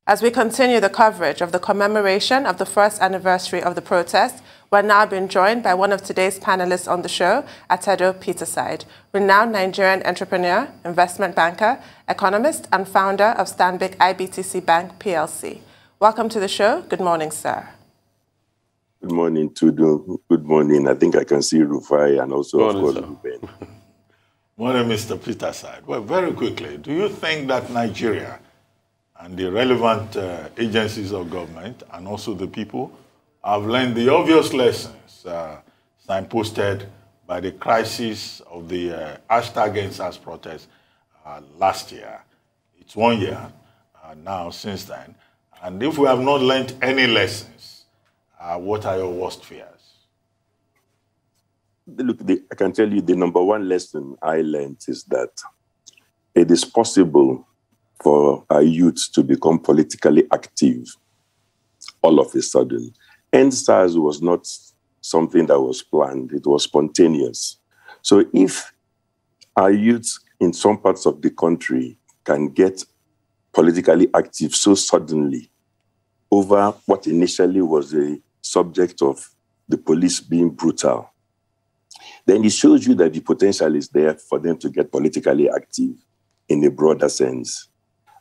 As we continue the coverage of the commemoration of the first anniversary of the protest, we're now being joined by one of today's panelists on the show, Atedo Peterside, renowned Nigerian entrepreneur, investment banker, economist, and founder of Stanbic IBTC Bank PLC. Welcome to the show. Good morning, sir. Good morning, Tudu. Good morning. I think I can see Rufai and also, of course, Ruben. Morning, Mr. Peterside. Well, very quickly, do you think that Nigeria and the relevant agencies of government and also the people have learned the obvious lessons signposted by the crisis of the #EndSARS protest last year? It's 1 year now since then. And if we have not learned any lessons, what are your worst fears? Look, I can tell you the number one lesson I learned is that it is possible for our youth to become politically active all of a sudden. EndSARS was not something that was planned. It was spontaneous. So if our youth in some parts of the country can get politically active so suddenly over what initially was a subject of the police being brutal, then it shows you that the potential is there for them to get politically active in a broader sense.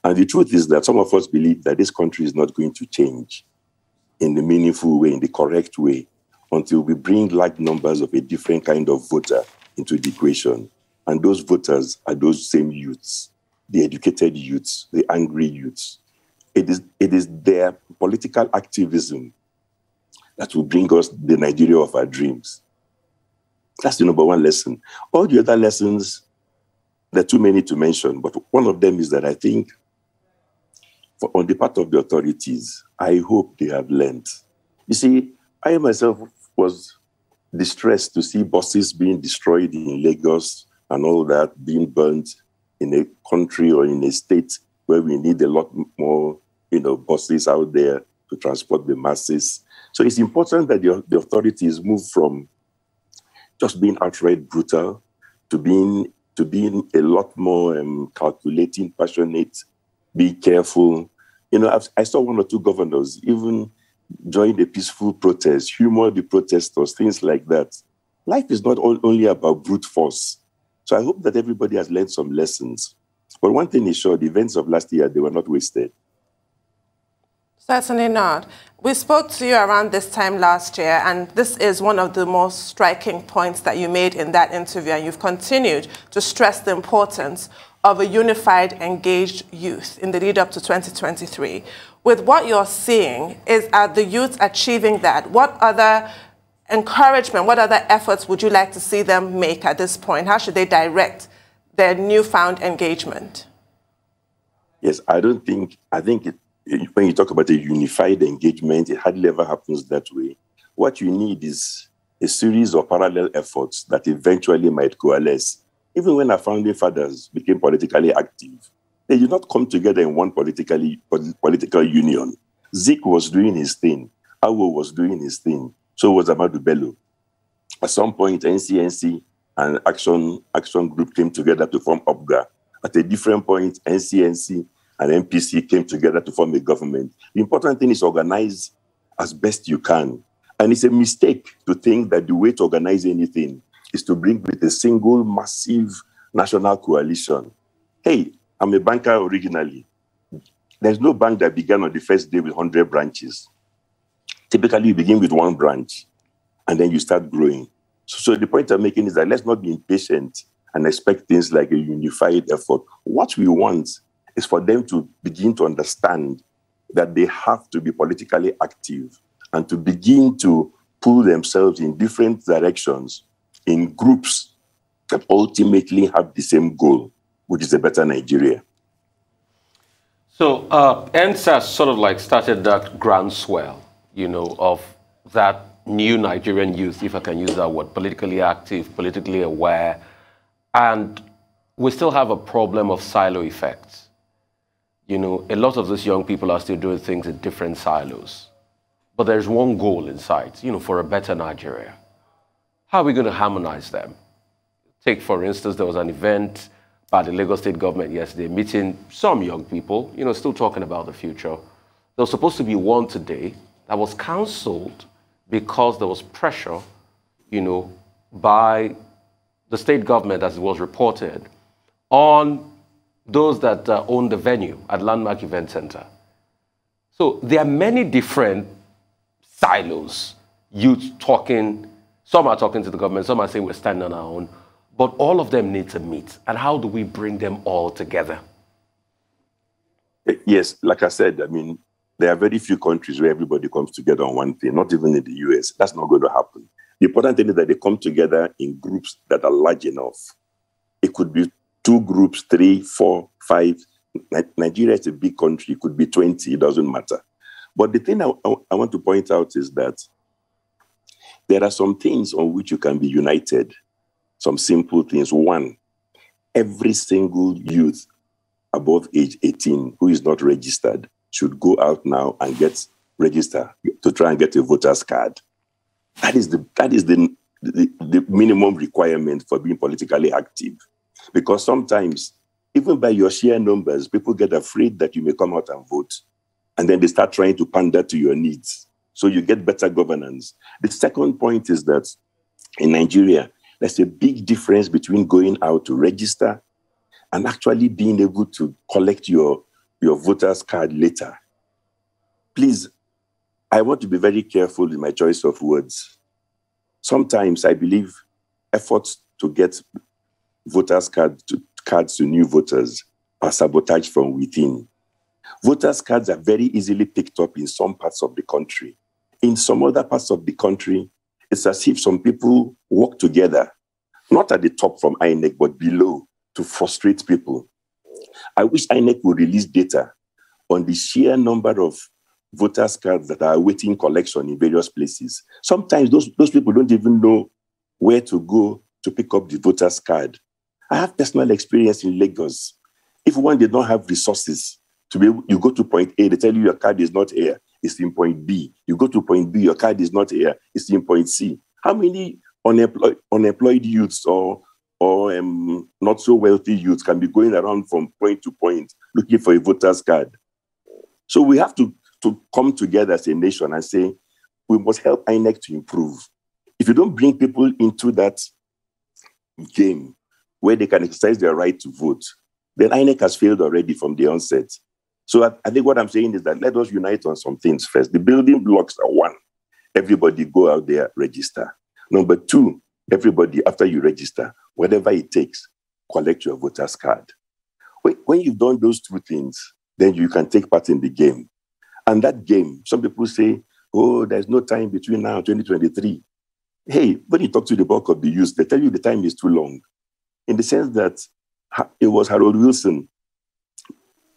And the truth is that some of us believe that this country is not going to change in the meaningful way, in the correct way, until we bring large numbers of a different kind of voter into the equation. And those voters are those same youths, the educated youths, the angry youths. It is their political activism that will bring us the Nigeria of our dreams. That's the number one lesson. All the other lessons, there are too many to mention, but one of them is that I think on the part of the authorities, I hope they have learned. You see, I myself was distressed to see buses being destroyed in Lagos and all that, being burnt in a country or in a state where we need a lot more, buses out there to transport the masses. So it's important that the authorities move from just being outright brutal to being a lot more calculating, passionate, be careful. I saw one or two governors even join the peaceful protest, humor the protesters, things like that. Life is not only about brute force. So I hope that everybody has learned some lessons. But one thing is sure, the events of last year, they were not wasted. Certainly not. We spoke to you around this time last year, and this is one of the most striking points that you made in that interview, and you've continued to stress the importance of a unified, engaged youth in the lead up to 2023. With what you're seeing, are the youth achieving that? What other encouragement, what other efforts would you like to see them make at this point? How should they direct their newfound engagement? Yes, I think when you talk about a unified engagement, it hardly ever happens that way. What you need is a series of parallel efforts that eventually might coalesce. Even when our founding fathers became politically active, they did not come together in one political union. Zik was doing his thing. Awo was doing his thing. So was Amadu Bello. At some point, NCNC and Action Group came together to form Abuja. At a different point, NCNC and MPC came together to form a government. The important thing is organize as best you can. And it's a mistake to think that the way to organize anything is to bring with a single massive national coalition. Hey, I'm a banker originally. There's no bank that began on the first day with 100 branches. Typically, you begin with one branch, and then you start growing. So the point I'm making is that let's not be impatient and expect things like a unified effort. What we want is for them to begin to understand that they have to be politically active and to begin to pull themselves in different directions in groups that ultimately have the same goal, which is a better Nigeria. So EndSARS sort of like started that groundswell, of that new Nigerian youth, if I can use that word, politically active, politically aware. And we still have a problem of silo effects. A lot of these young people are still doing things in different silos. But there's one goal in sight, for a better Nigeria. How are we going to harmonize them? Take, for instance, there was an event by the Lagos State government yesterday meeting some young people, still talking about the future. There was supposed to be one today that was cancelled because there was pressure, you know, by the state government, as it was reported, on those that own the venue at Landmark Event Center. So there are many different silos, youth talking, some are talking to the government, some are saying we're standing on our own, but all of them need to meet. And how do we bring them all together? Yes, like I said, I mean, there are very few countries where everybody comes together on one thing, not even in the US. That's not going to happen. The important thing is that they come together in groups that are large enough. It could be 2 groups, 3, 4, 5. Nigeria is a big country. It could be 20. It doesn't matter. But the thing I want to point out is that there are some things on which you can be united. Some simple things. One, every single youth above age 18 who is not registered should go out now and get registered to try and get a voter's card. That is the minimum requirement for being politically active. Because sometimes, even by your sheer numbers, people get afraid that you may come out and vote. And then they start trying to pander to your needs. So you get better governance. The second point is that in Nigeria, there's a big difference between going out to register and actually being able to collect your voter's card later. Please, I want to be very careful in my choice of words. Sometimes I believe efforts to get voters' cards to new voters are sabotaged from within. Voters' cards are very easily picked up in some parts of the country. In some other parts of the country, it's as if some people work together, not at the top from INEC, but below, to frustrate people. I wish INEC would release data on the sheer number of voters' cards that are awaiting collection in various places. Sometimes those people don't even know where to go to pick up the voter's card. I have personal experience in Lagos. If one did not have resources to be able, you go to point A, they tell you your card is not here, it's in point B. You go to point B, your card is not here, it's in point C. How many unemployed youths or not so wealthy youths can be going around from point to point looking for a voter's card? So we have to come together as a nation and say, we must help INEC to improve. If you don't bring people into that game where they can exercise their right to vote, then INEC has failed already from the onset. So I think what I'm saying is that let us unite on some things first. The building blocks are: 1, everybody go out there, register. Number 2, everybody, after you register, whatever it takes, collect your voter's card. When you've done those 2 things, then you can take part in the game. And that game, some people say, oh, there's no time between now and 2023. Hey, when you talk to the bulk of the youth, they tell you the time is too long. In the sense that it was Harold Wilson,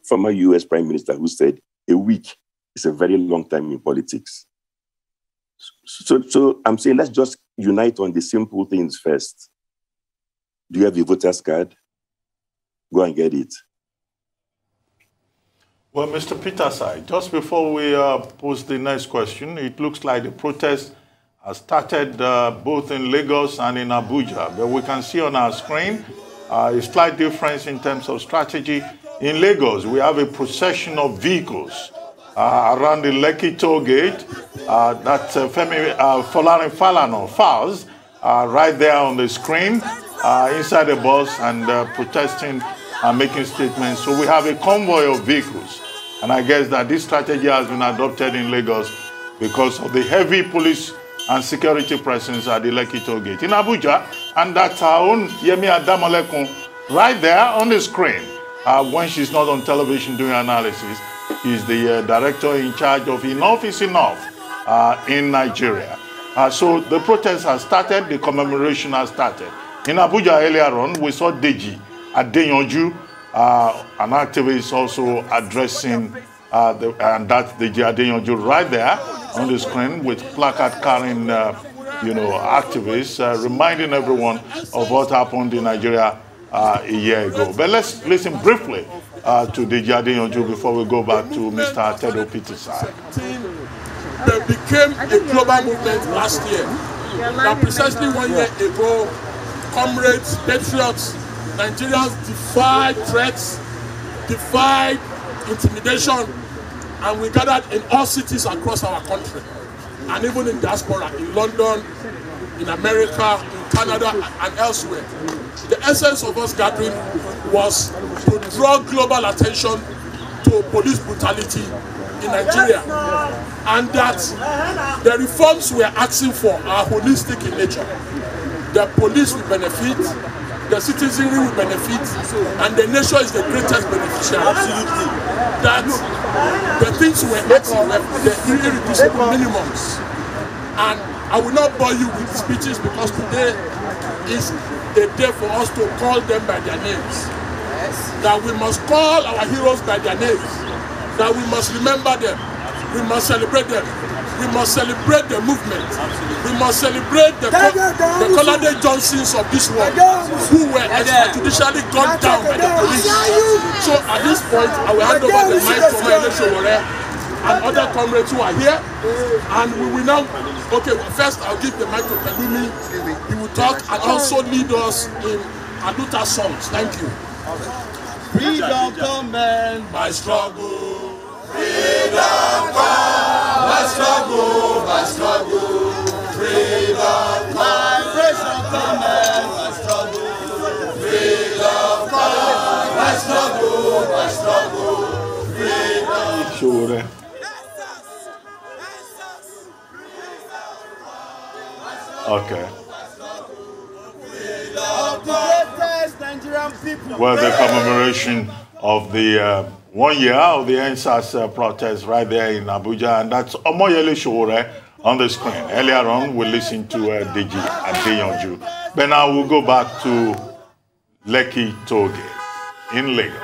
former US Prime Minister, who said, a week is a very long time in politics. So I'm saying, let's just unite on the simple things first. Do you have your voter's card? Go and get it. Well, Mr. Peterside, just before we pose the next question, it looks like the protest has started both in Lagos and in Abuja. But we can see on our screen a slight difference in terms of strategy. In Lagos, we have a procession of vehicles around the Lekki toll gate. That's Femi Falano, Falz, right there on the screen, inside the bus and protesting and making statements. So we have a convoy of vehicles. And I guess that this strategy has been adopted in Lagos because of the heavy police and security presence at the Lekki toll gate. In Abuja, and that's our own Yemi Adamolekun right there on the screen. When she's not on television doing analysis, is the director in charge of Enough is Enough in Nigeria. So the protest has started, the commemoration has started. In Abuja earlier on, we saw Deji Adeyanju, an activist also addressing, and that's Deji Adeyanju right there on the screen with placard carrying, activists, reminding everyone of what happened in Nigeria a year ago. But let's listen briefly to Deji Adeyanju before we go back to Mr. Atedo Peterside. They became a global movement last year. Now, precisely 1 year ago, comrades, patriots, Nigerians defied threats, defied intimidation, And we gathered in all cities across our country, and even in diaspora, in London, in America, in Canada, and elsewhere. The essence of us gathering was to draw global attention to police brutality in Nigeria, and that the reforms we are asking for are holistic in nature. The police will benefit, the citizenry will benefit, and the nation is the greatest beneficiary. Absolutely. That the things we're asking, the irreducible minimums. And I will not bore you with speeches because today is a day for us to call them by their names. That we must call our heroes by their names. That we must remember them. We must celebrate them. We must celebrate the movement. We must celebrate the Colonel Johnsons of this world who were extrajudicially gunned down by the police. So at this point, I will hand over the mic to my Electoral and other comrades who are here. And we will now, okay, first I'll give the mic to Pelumi. He will talk and also lead us in Aduta songs. Thank you. Freedom comes by struggle. Freedom comes by struggle, by struggle. Freedom liberation comes by struggle. Freedom comes by struggle, by struggle. Freedom. Sure. Okay. Well, the commemoration of the 1 year of the NSAS protest right there in Abuja, and that's Omoyele Shore on the screen. Earlier on, we listened to Deji Adeyonju. But now we'll go back to Lekki Toge in Lagos.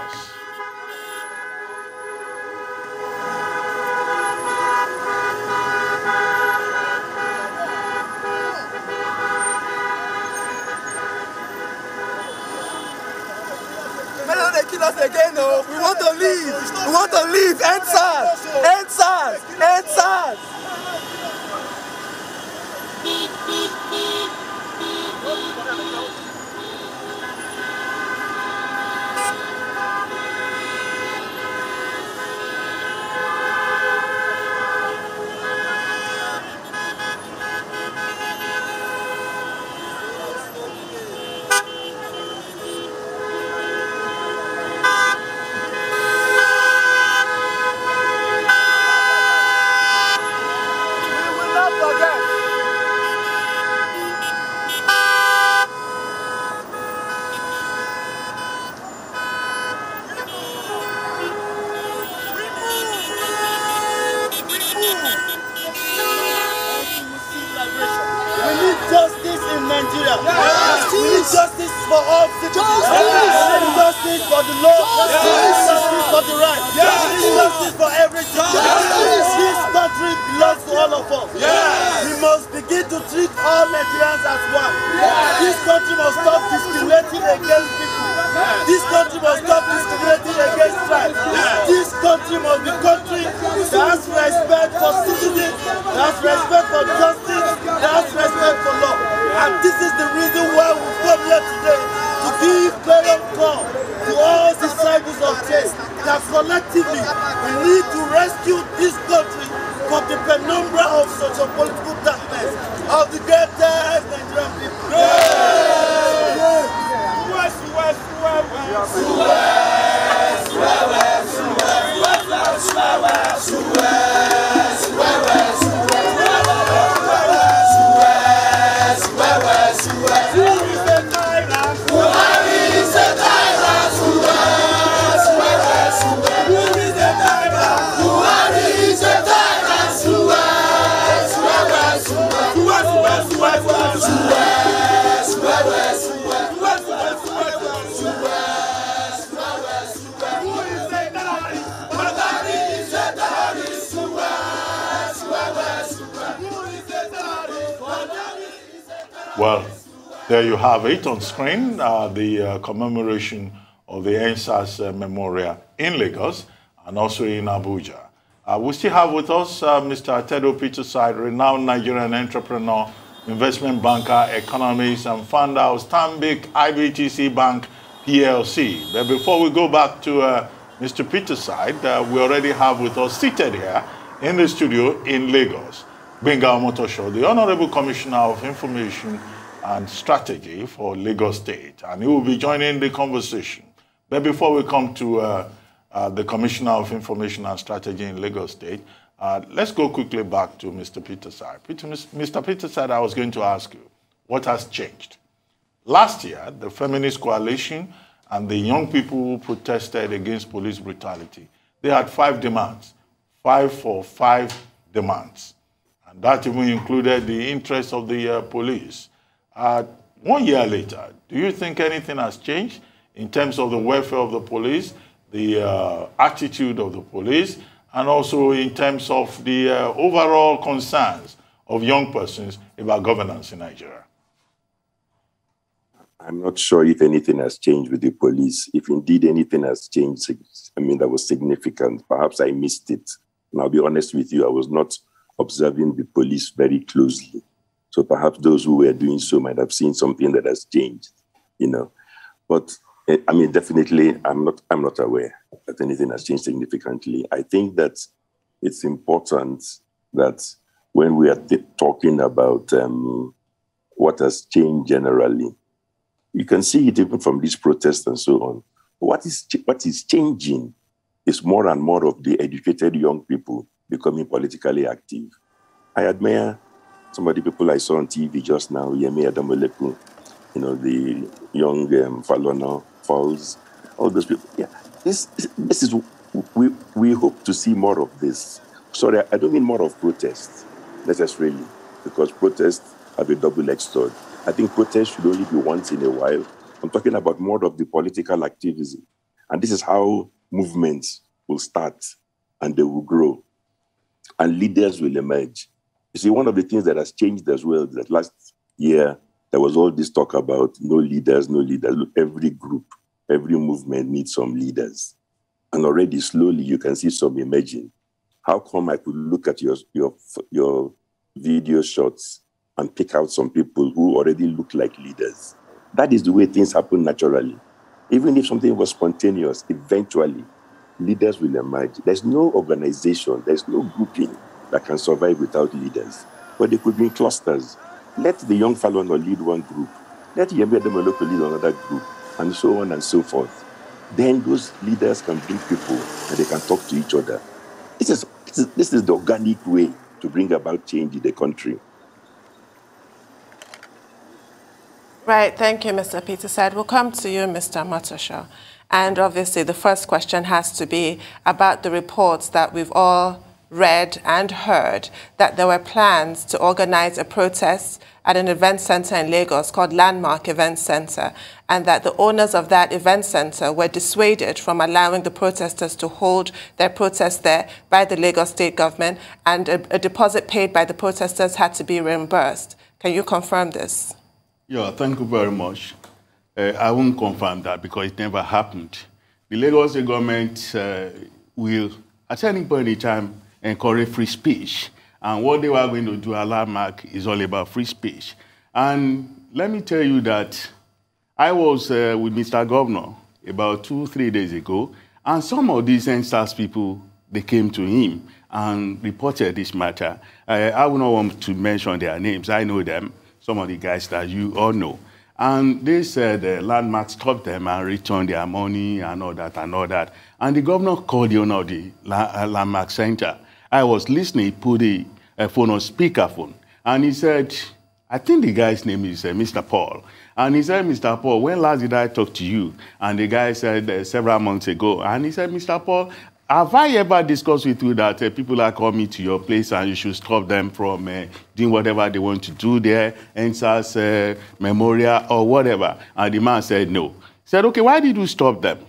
Again, no. We want to leave. We want to leave. NSAS. NSAS. NSAS. Nigeria. Yes. We need justice for all citizens. Yes. We need justice for the law. Yes. We need justice for the right. Yes. We need justice for everything. Yes. This country belongs to all of us. Yes. We must begin to treat all Nigerians as one. Yes. This country must stop discriminating against people. Yes. This country must stop discriminating against tribes. Yes. This country must be a country that has respect for citizens, that has respect for justice, that has respect for law. And this is the reason why we come here today to give clarion call to all disciples of faith that collectively we need to rescue this country from the penumbra of socio-political darkness of the greatest Nigerian people. Well, there you have it on screen, the commemoration of the NSAS memorial in Lagos and also in Abuja. We still have with us Mr. Atedo Peterside, renowned Nigerian entrepreneur, investment banker, economist, and founder of Stanbic IBTC Bank PLC. But before we go back to Mr. Peterside, we already have with us seated here in the studio in Lagos, Gbenga Omotosho, the Honorable Commissioner of Information and Strategy for Lagos State, and he will be joining the conversation. But before we come to the Commissioner of Information and Strategy in Lagos State, let's go quickly back to Mr. Peterside. Mr. Peterside, I was going to ask you, what has changed? Last year, the Feminist Coalition and the young people who protested against police brutality, they had 5 demands, 5 for 5 demands. And that even included the interests of the police. 1 year later, do you think anything has changed in terms of the welfare of the police, the attitude of the police, and also in terms of the overall concerns of young persons about governance in Nigeria? I'm not sure if anything has changed with the police. If indeed anything has changed, I mean, that was significant. Perhaps I missed it. And I'll be honest with you, I was not observing the police very closely. So perhaps those who were doing so might have seen something that has changed, you know. But I mean, definitely, I'm not aware that anything has changed significantly. I think that it's important that when we are talking about what has changed generally, you can see it even from these protests and so on. What is changing is more and more of the educated young people becoming politically active. I admire some of the people I saw on TV just now, Yemi Adamoleku, you know, the young Falz, all those people. Yeah, this is, we hope to see more of this. Sorry, I don't mean more of protests necessarily, because protests have a double-edged sword. I think protests should only be once in a while. I'm talking about more of the political activism. And this is how movements will start and they will grow. And leaders will emerge. You see, one of the things that has changed as well is that last year, there was all this talk about no leaders, no leaders. Look, every group, every movement needs some leaders. And already slowly you can see some emerging. How come I could look at your video shots and pick out some people who already look like leaders? That is the way things happen naturally. Even if something was spontaneous, eventually leaders will emerge. There's no organization, there's no grouping that can survive without leaders. But they could be in clusters. Let the young Falana lead one group. Let Yemi Adamoleku lead another group, and so on and so forth. Then those leaders can bring people and they can talk to each other. This is the organic way to bring about change in the country. Right, thank you, Mr. Peterside. We'll come to you, Mr. Omotosho. And obviously, the first question has to be about the reports that we've all read and heard that there were plans to organize a protest at an event center in Lagos called Landmark Event Center, and that the owners of that event center were dissuaded from allowing the protesters to hold their protest there by the Lagos state government, and a deposit paid by the protesters had to be reimbursed. Can you confirm this? Yeah, thank you very much. I won't confirm that because it never happened. The Lagos state government will, at any point in time, encourage free speech. And what they were going to do at Landmark is all about free speech. And let me tell you that I was with Mr. Governor about 2-3 days ago, and some of these NSAS people, they came to him and reported this matter. I would not want to mention their names. I know them, some of the guys that you all know. And they said Landmark stopped them and returned their money and all that and all that. And the governor called the owner of the Landmark Center. I was listening, he put the phone on speakerphone. And he said, I think the guy's name is Mr. Paul. And he said, Mr. Paul, when last did I talk to you? And the guy said several months ago. And he said, Mr. Paul, have I ever discussed with you that people are coming to your place and you should stop them from doing whatever they want to do there, NSAS, memorial, or whatever? And the man said no. He said, okay, why did you stop them?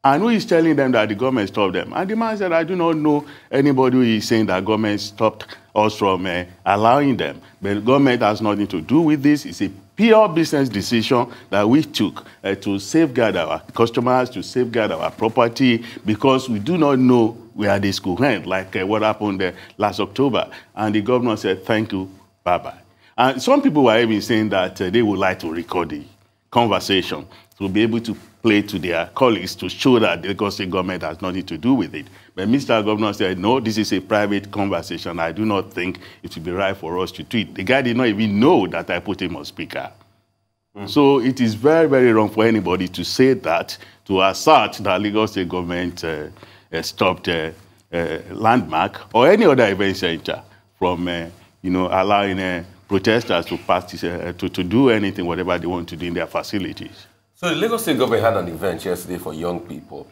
And who is telling them that the government stopped them? And the man said, I do not know anybody who is saying that government stopped us from allowing them. But the government has nothing to do with this. It's a pure business decision that we took to safeguard our customers, to safeguard our property, because we do not know where this could end, like what happened last October. And the governor said, thank you, bye-bye. And some people were even saying that they would like to record the conversation. to be able to play to their colleagues to show that the Lagos State government has nothing to do with it. But Mr. Governor said, no, this is a private conversation. I do not think it would be right for us to tweet. The guy did not even know that I put him on speaker. So it is very, very wrong for anybody to say that, to assert that Lagos State government stopped Landmark or any other event center from, allowing protesters to practice, to do anything, whatever they want to do in their facilities. So the Lagos State government had an event yesterday for young people.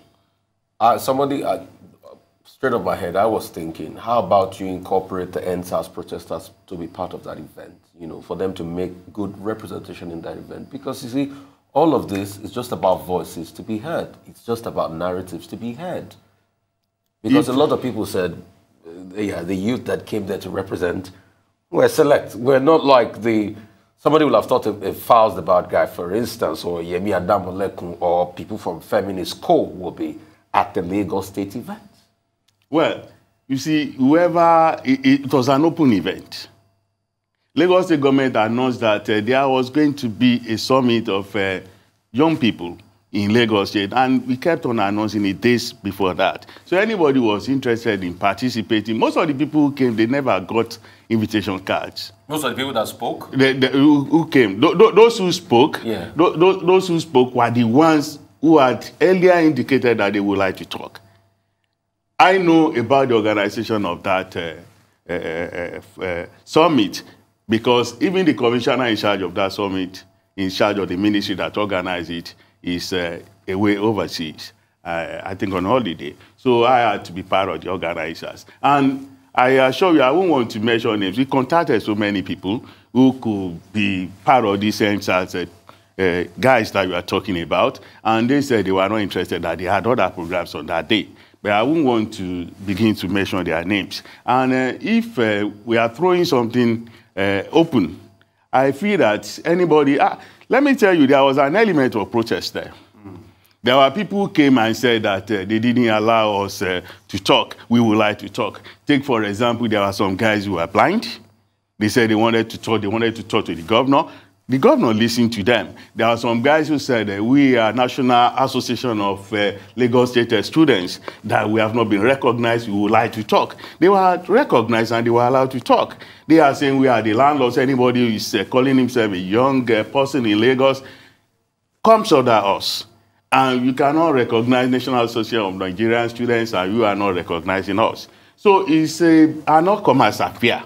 Straight up my head, I was thinking, how about you incorporate the NSAS protesters to be part of that event, for them to make good representation in that event? Because, you see, all of this is just about voices to be heard. It's just about narratives to be heard. Because a lot of people said, the youth that came there to represent were select. We're not like somebody will have thought if Falz the bad guy, for instance, or Yemi Adamolekun, or people from Feminist Co. will be at the Lagos State event. Well, you see, it was an open event. Lagos State government announced that there was going to be a summit of young people in Lagos State, and we kept on announcing it days before that. So anybody who was interested in participating, most of the people who came, they never got invitation cards. Most of the people that spoke? Who came. Those who spoke, yeah. Those who spoke were the ones who had earlier indicated that they would like to talk. I know about the organization of that summit because even the commissioner in charge of that summit, in charge of the ministry that organized it, is away overseas, I think on holiday. So I had to be part of the organizers. And I assure you, I won't want to mention names. We contacted so many people who could be part of these NSAS guys that you are talking about, and they said they were not interested, that they had other programs on that day. But I wouldn't want to begin to mention their names. And if we are throwing something open, I feel that anybody... let me tell you, there was an element of protest there. There were people who came and said that they didn't allow us to talk. We would like to talk. Take, for example, there were some guys who were blind. They said they wanted to talk. They wanted to talk to the governor. The governor listened to them. There are some guys who said we are National Association of Lagos State Students, that we have not been recognized. We would like to talk. They were recognized and they were allowed to talk. They are saying we are the landlords. Anybody who is calling himself a young person in Lagos comes under us. And you cannot recognize National Association of Nigerian Students and you are not recognizing us. So it's an all-commerce affair.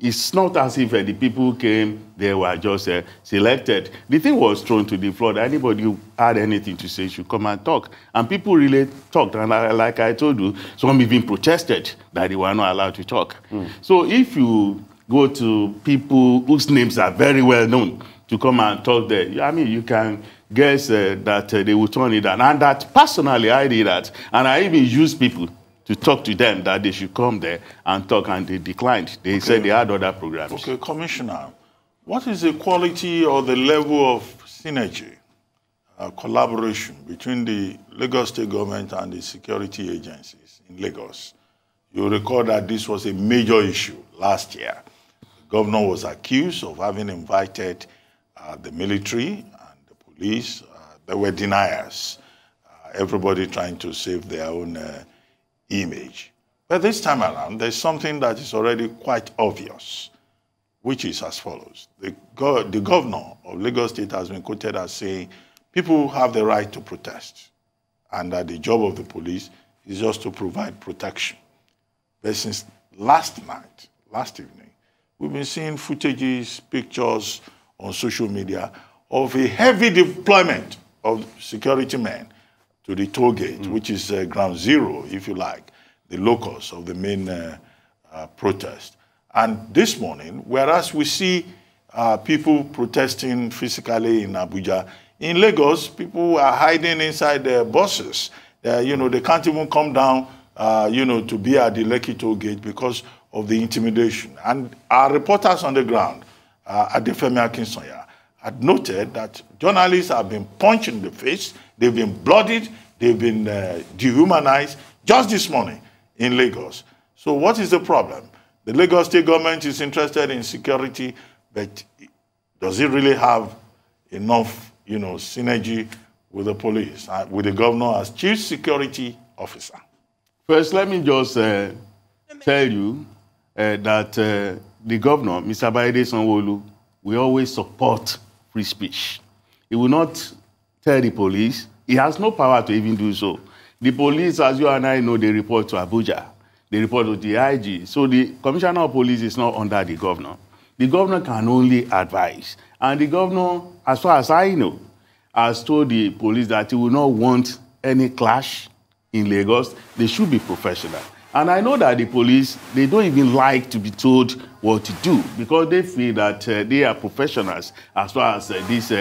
It's not as if the people who came, they were just selected. The thing was thrown to the floor. Anybody who had anything to say should come and talk. And people really talked. And like I told you, some even protested that they were not allowed to talk. So if you go to people whose names are very well known to come and talk there, I mean, you can guess that they will turn it down. And that personally, I did that. And I even used people to talk to them that they should come there and talk, and they declined. They said they had other programs. Okay, Commissioner, what is the quality or the level of synergy, collaboration between the Lagos State government and the security agencies in Lagos? You recall that this was a major issue last year. The governor was accused of having invited the military and the police. There were deniers, everybody trying to save their own image. But this time around, there's something that is already quite obvious, which is as follows. The governor of Lagos State has been quoted as saying people have the right to protest and that the job of the police is just to provide protection. But since last evening, we've been seeing footages, pictures on social media of a heavy deployment of security men to the toll gate, which is ground zero, if you like, the locus of the main protest. And this morning, whereas we see people protesting physically in Abuja, in Lagos, people are hiding inside their buses. They can't even come down, to be at the Lekki toll gate because of the intimidation. And our reporters on the ground at the Femi Akinsanya had noted that journalists have been punched in the face, they've been bloodied, they've been dehumanized just this morning in Lagos. So what is the problem? The Lagos State government is interested in security, but does it really have enough, synergy with the police, with the governor as chief security officer? First, let me just tell you that the governor, Mr. Bayede Sanwo-Olu, we always support free speech. He will not tell the police. He has no power to even do so. The police, as you and I know, they report to Abuja. They report to the IG. So the commissioner of police is not under the governor. The governor can only advise. And the governor, as far as I know, has told the police that he will not want any clash in Lagos. They should be professional. And I know that the police, they don't even like to be told what to do because they feel that they are professionals as far as this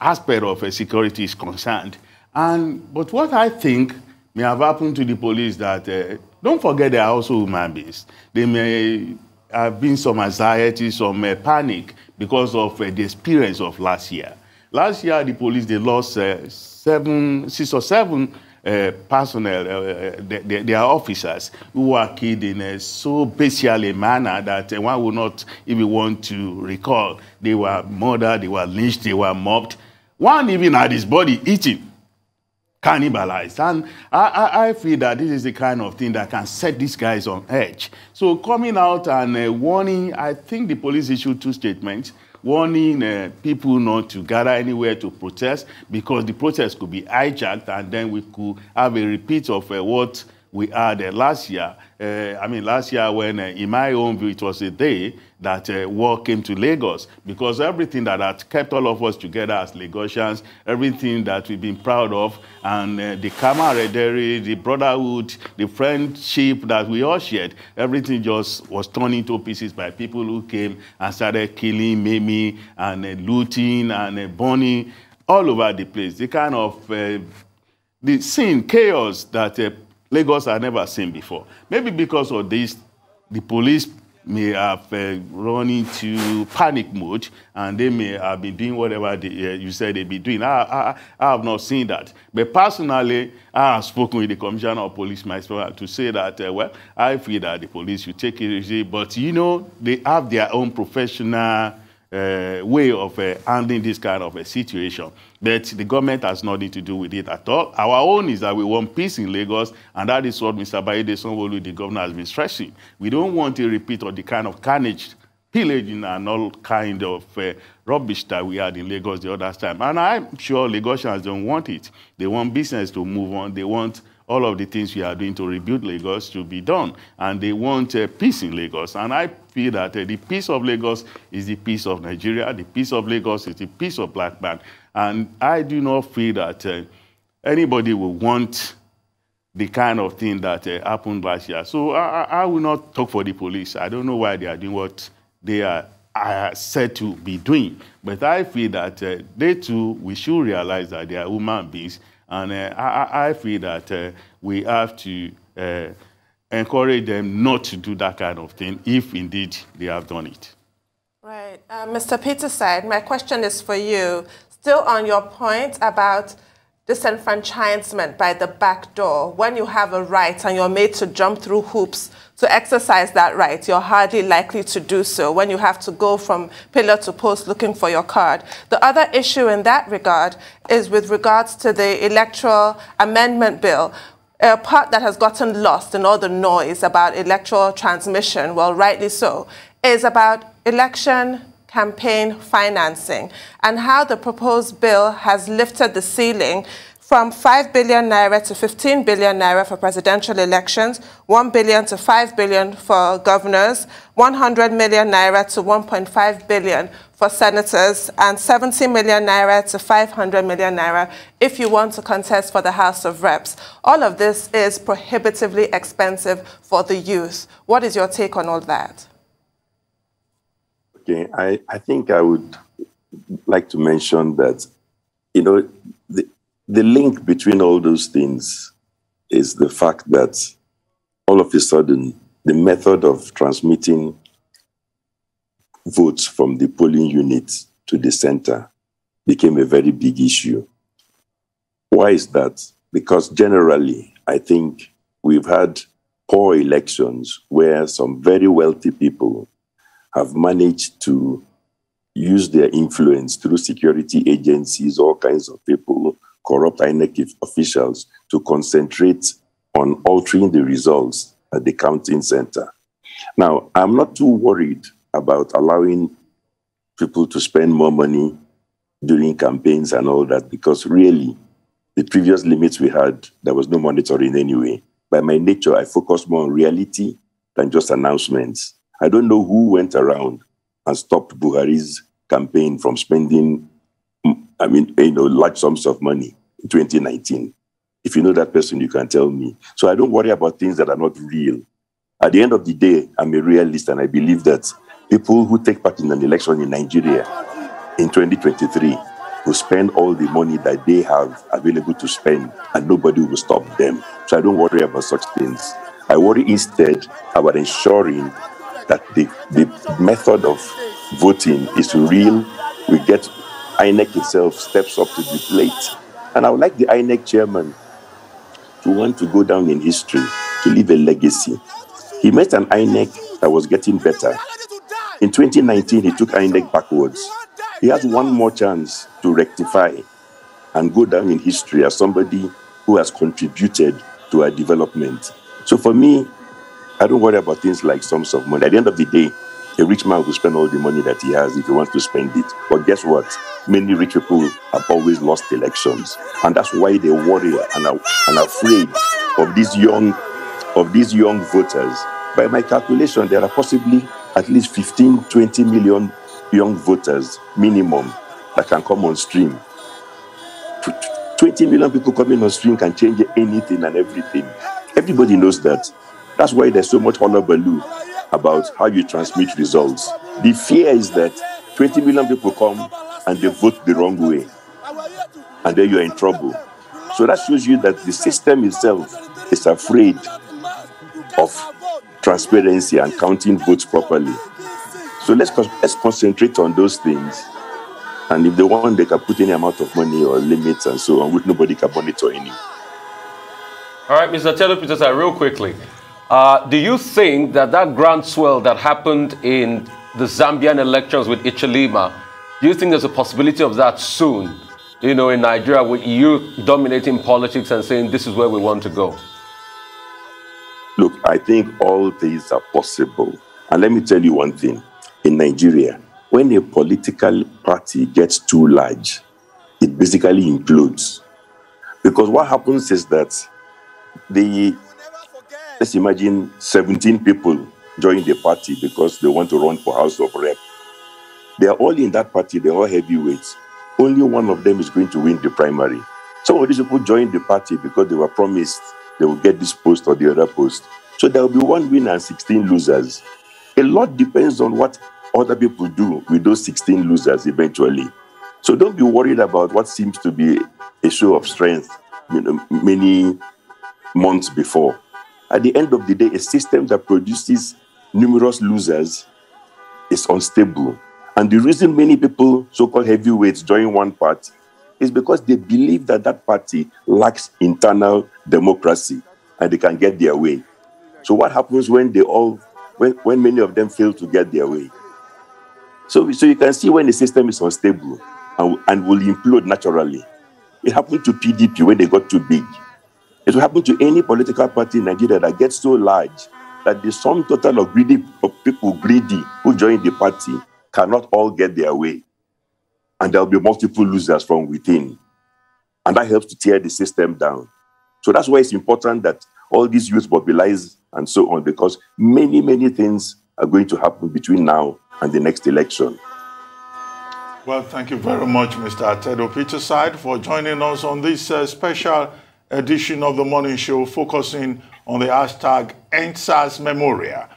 aspect of security is concerned. But what I think may have happened to the police that, don't forget they are also human beings. They may have been some anxiety, some panic because of the experience of last year. Last year, the police, they lost 6 or 7 personnel, their officers, who were killed in so bestial a manner that one would not even want to recall. They were murdered, they were lynched, they were mobbed. One even had his body eaten, cannibalized. And I feel that this is the kind of thing that can set these guys on edge. So coming out and warning, I think the police issued 2 statements, warning people not to gather anywhere to protest because the protest could be hijacked and then we could have a repeat of what we had last year. Last year when, in my own view, it was a day that war came to Lagos because everything that had kept all of us together as Lagosians, everything that we've been proud of, and the camaraderie, the brotherhood, the friendship that we all shared, everything just was torn into pieces by people who came and started killing, maiming, and looting, and burning all over the place. The kind of the scene, chaos that Lagos had never seen before. Maybe because of this, the police may have run into panic mode and they may have been doing whatever you said they'd be doing. I have not seen that. But personally, I have spoken with the commissioner of police myself to say that, well, I feel that the police should take it easy, but, you know, they have their own professional way of handling this kind of a situation. But the government has nothing to do with it at all. Our own is that we want peace in Lagos, and that is what Mr. Bayede Sanwo-Olu, the governor, has been stressing. We don't want a repeat of the kind of carnage, pillaging, and all kind of rubbish that we had in Lagos the other time. And I'm sure Lagosians don't want it. They want business to move on. They want all of the things we are doing to rebuild Lagos to be done. And they want peace in Lagos. And I feel that the peace of Lagos is the peace of Nigeria. The peace of Lagos is the peace of black man. And I do not feel that anybody will want the kind of thing that happened last year. So I will not talk for the police. I don't know why they are doing what they are said to be doing. But I feel that they too, we should realize that they are human beings. And I feel that we have to encourage them not to do that kind of thing if indeed they have done it. Right. Mr. Peterside, my question is for you. Still on your point about disenfranchisement by the back door, when you have a right and you're made to jump through hoops to exercise that right, you're hardly likely to do so when you have to go from pillar to post looking for your card. The other issue in that regard is with regards to the Electoral Amendment Bill. A part that has gotten lost in all the noise about electoral transmission, well, rightly so, is about election campaign financing and how the proposed bill has lifted the ceiling from 5 billion naira to 15 billion naira for presidential elections, 1 billion to 5 billion for governors, 100 million naira to 1.5 billion for senators, and 70 million naira to 500 million naira if you want to contest for the House of Reps. All of this is prohibitively expensive for the youth. What is your take on all that? Okay, I think I would like to mention that, you know, the link between all those things is the fact that all of a sudden the method of transmitting votes from the polling unit to the center became a very big issue. Why is that? Because generally, I think we've had poor elections where some very wealthy people have managed to use their influence through security agencies, all kinds of people, corrupt INEC officials to concentrate on altering the results at the counting center. Now, I'm not too worried about allowing people to spend more money during campaigns and all that, because really, the previous limits we had, there was no monitoring anyway. By my nature, I focus more on reality than just announcements. I don't know who went around and stopped Buhari's campaign from spending, large sums of money in 2019. If you know that person, you can tell me. So I don't worry about things that are not real. At the end of the day, I'm a realist, and I believe that people who take part in an election in Nigeria in 2023 will spend all the money that they have available to spend, and nobody will stop them. So I don't worry about such things. I worry instead about ensuring that the method of voting is real. We get INEC itself steps up to the plate. And I would like the INEC chairman to want to go down in history, to leave a legacy. He met an INEC that was getting better. In 2019, he took INEC backwards. He has one more chance to rectify and go down in history as somebody who has contributed to our development. So for me, I don't worry about things like sums of money. At the end of the day, a rich man will spend all the money that he has if he wants to spend it. But guess what? Many rich people have always lost elections. And that's why they worry and are afraid of these young voters. By my calculation, there are possibly at least 15, 20 million young voters minimum that can come on stream. 20 million people coming on stream can change anything and everything. Everybody knows that. That's why there's so much hullabaloo about how you transmit results. The fear is that 20 million people come and they vote the wrong way, and then you're in trouble. So that shows you that the system itself is afraid of transparency and counting votes properly. So let's concentrate on those things. And if they want, they can put any amount of money or limits and so on, which nobody can monitor any. All right, Mr. Atedo Peterside, real quickly. Do you think that groundswell that happened in the Zambian elections with Ichilima, do you think there's a possibility of that soon, in Nigeria, with you dominating politics and saying this is where we want to go? Look, I think all things are possible. And let me tell you one thing. In Nigeria, when a political party gets too large, it basically implodes. Because what happens is that let's imagine 17 people join the party because they want to run for House of Rep. They are all in that party, they're all heavyweights. Only one of them is going to win the primary. Some of these people joined the party because they were promised they will get this post or the other post. So there will be one winner and 16 losers. A lot depends on what other people do with those 16 losers eventually. So don't be worried about what seems to be a show of strength, many months before. At the end of the day, a system that produces numerous losers is unstable. And the reason many people, so-called heavyweights, join one party is because they believe that that party lacks internal democracy and they can get their way. So what happens when when many of them fail to get their way? So you can see when the system is unstable and will implode naturally. It happened to PDP when they got too big. It will happen to any political party in Nigeria that gets so large that the sum total of people greedy who join the party cannot all get their way. And there will be multiple losers from within. And that helps to tear the system down. So that's why it's important that all these youths mobilize and so on, because many, many things are going to happen between now and the next election. Well, thank you very much, Mr. Atedo Peterside, for joining us on this special edition of the morning show focusing on the hashtag EndSARS Memoria.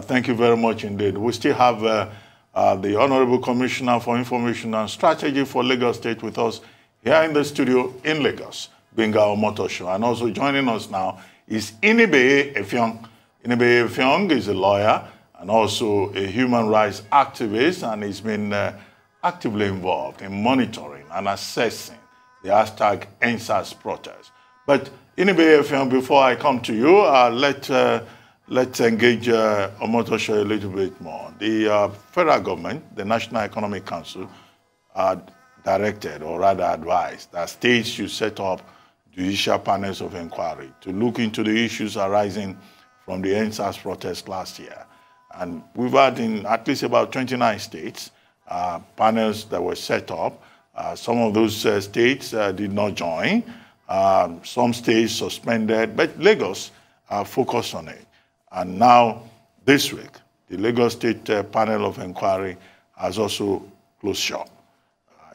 Thank you very much indeed. We still have the Honorable Commissioner for Information and Strategy for Lagos State with us here in the studio in Lagos, Gbenga Omotosho. And also joining us now is Inibehe Effiong. Inibehe Effiong is a lawyer and also a human rights activist, and he's been actively involved in monitoring and assessing the hashtag EndSARS protest. But Inibehe Effiong, before I come to you, let's engage Omotosho a little bit more. The federal government, the National Economic Council, directed, or rather advised, that states should set up judicial panels of inquiry to look into the issues arising from the NSAS protest last year. And we've had in at least about 29 states panels that were set up. Some of those states did not join. Some states suspended, but Lagos focused on it. And now, this week, the Lagos State Panel of Inquiry has also closed shop.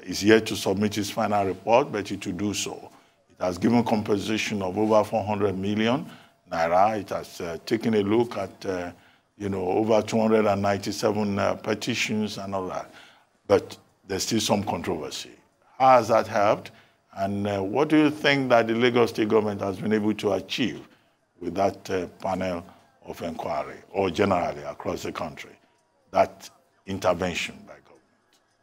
It's yet to submit its final report, but it will do so. It has given compensation of over 400 million naira. It has taken a look at, over 297 petitions and all that. But there's still some controversy. How has that helped? And what do you think that the Lagos State government has been able to achieve with that panel of inquiry, or generally across the country, that intervention by government?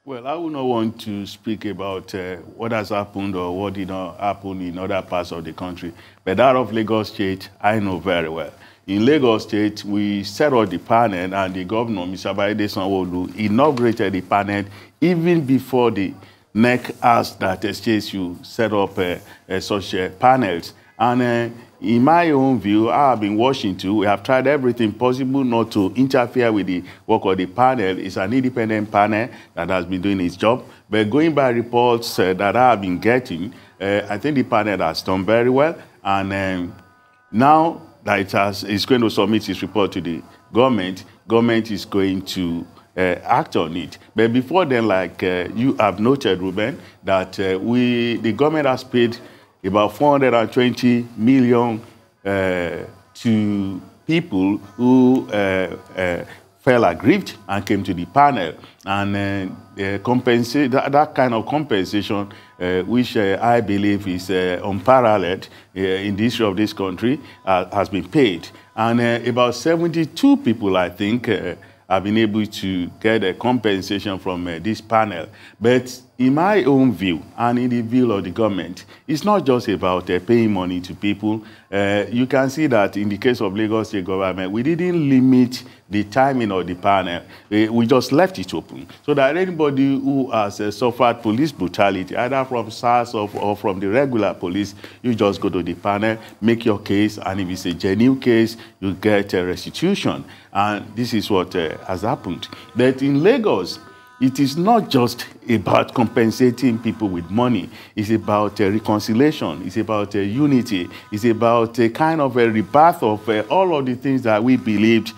Well, I would not want to speak about what has happened or what did not happen in other parts of the country, but that of Lagos State, I know very well. In Lagos State, we set up the panel, and the governor, Mr. Bayede Sanwo-Olu, inaugurated the panel even before the NEC asked that states should set up such panels. And in my own view, I have been watching too. We have tried everything possible not to interfere with the work of the panel. It's an independent panel that has been doing its job. But going by reports that I have been getting, I think the panel has done very well. And now that it's going to submit its report to the government is going to act on it. But before then, like you have noted, Ruben, that the government has paid about 420 million to people who fell aggrieved and came to the panel. And that kind of compensation, which I believe is unparalleled in the history of this country, has been paid. And about 72 people, I think, have been able to get a compensation from this panel. But in my own view, and in the view of the government, it's not just about paying money to people. You can see that in the case of Lagos State government, we didn't limit the timing of the panel. We just left it open, so that anybody who has suffered police brutality, either from SARS or from the regular police, you just go to the panel, make your case, and if it's a genuine case, you get a restitution. And this is what has happened. But in Lagos, it is not just about compensating people with money. It's about reconciliation. It's about unity. It's about a kind of a rebirth of all of the things that we believed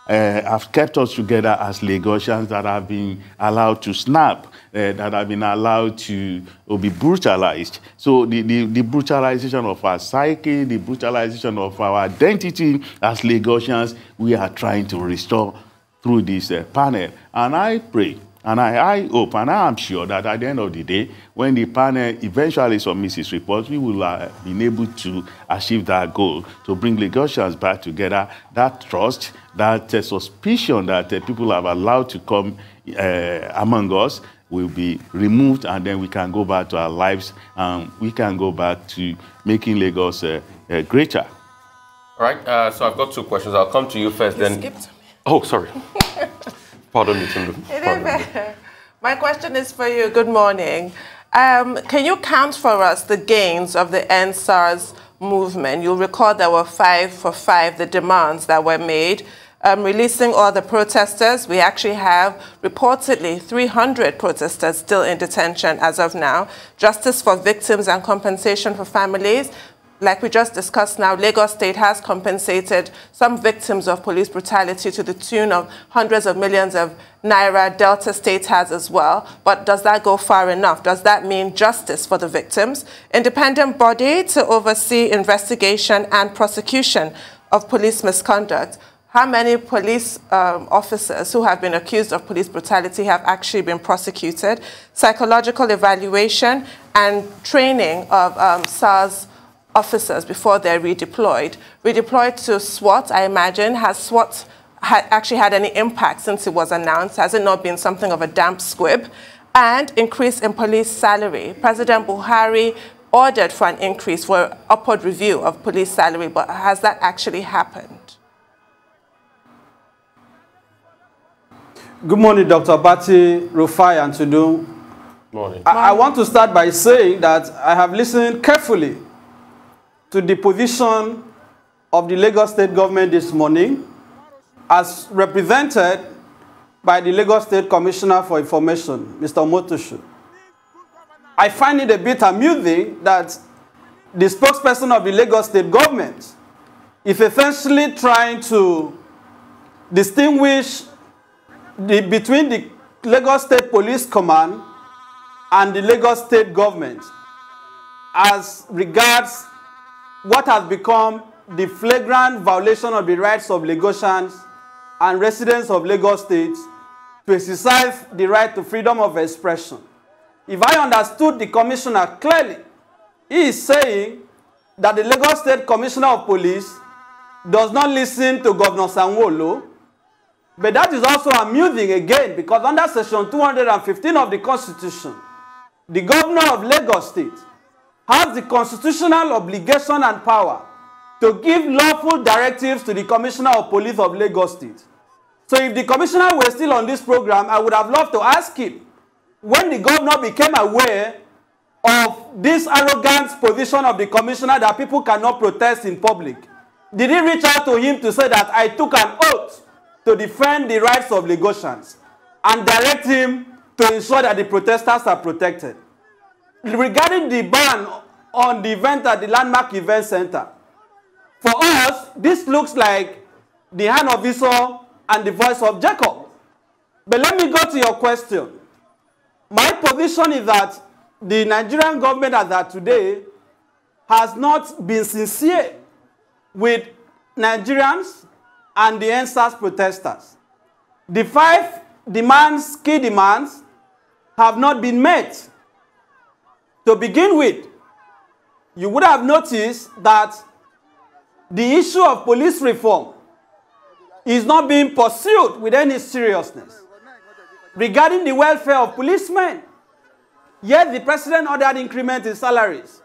have kept us together as Lagosians, that have been allowed to snap, that have been allowed to be brutalized. So the brutalization of our psyche, the brutalization of our identity as Lagosians, we are trying to restore through this panel. And I pray, and I hope, and I am sure that at the end of the day, when the panel eventually submits its report, we will be able to achieve that goal, to bring Lagosians back together. That trust, that suspicion that people have allowed to come among us will be removed, and then we can go back to our lives, and we can go back to making Lagos greater. All right, so I've got two questions. I'll come to you first, then. Skipped. Oh, sorry. Pardon me, Tundu. My question is for you. Good morning. Can you count for us the gains of the NSAS movement? You'll recall there were 5 for 5, the demands that were made. Releasing all the protesters. We actually have reportedly 300 protesters still in detention as of now. Justice for victims and compensation for families. Like we just discussed now, Lagos State has compensated some victims of police brutality to the tune of hundreds of millions of naira. Delta State has as well. But does that go far enough? Does that mean justice for the victims? Independent body to oversee investigation and prosecution of police misconduct. How many police officers who have been accused of police brutality have actually been prosecuted? Psychological evaluation and training of SARS officers before they're redeployed. Redeployed to SWAT, I imagine. Has SWAT actually had any impact since it was announced? Has it not been something of a damp squib? And increase in police salary. President Buhari ordered for an increase, for upward review of police salary, but has that actually happened? Good morning, Dr. Bati, Rufai, and Tudun. Morning. I want to start by saying that I have listened carefully to the position of the Lagos State government this morning as represented by the Lagos State Commissioner for Information, Mr. Omotosho. I find it a bit amusing that the spokesperson of the Lagos State government is essentially trying to distinguish between the Lagos State Police Command and the Lagos State government as regards what has become the flagrant violation of the rights of Lagosians and residents of Lagos State to exercise the right to freedom of expression. If I understood the commissioner clearly, he is saying that the Lagos State Commissioner of Police does not listen to Governor Sanwo-Olu. But that is also amusing again, because under Section 215 of the Constitution, the Governor of Lagos State has the constitutional obligation and power to give lawful directives to the Commissioner of Police of Lagos State. So if the Commissioner were still on this program, I would have loved to ask him, when the Governor became aware of this arrogant position of the Commissioner that people cannot protest in public, did he reach out to him to say that I took an oath to defend the rights of Lagosians and direct him to ensure that the protesters are protected? Regarding the ban on the event at the Landmark Event Center, for us, this looks like the hand of Esau and the voice of Jacob. But let me go to your question. My position is that the Nigerian government as of today has not been sincere with Nigerians and the NSAS protesters. The 5 demands, key demands, have not been met. To begin with, you would have noticed that the issue of police reform is not being pursued with any seriousness. Regarding the welfare of policemen, yes, the president ordered increment in salaries.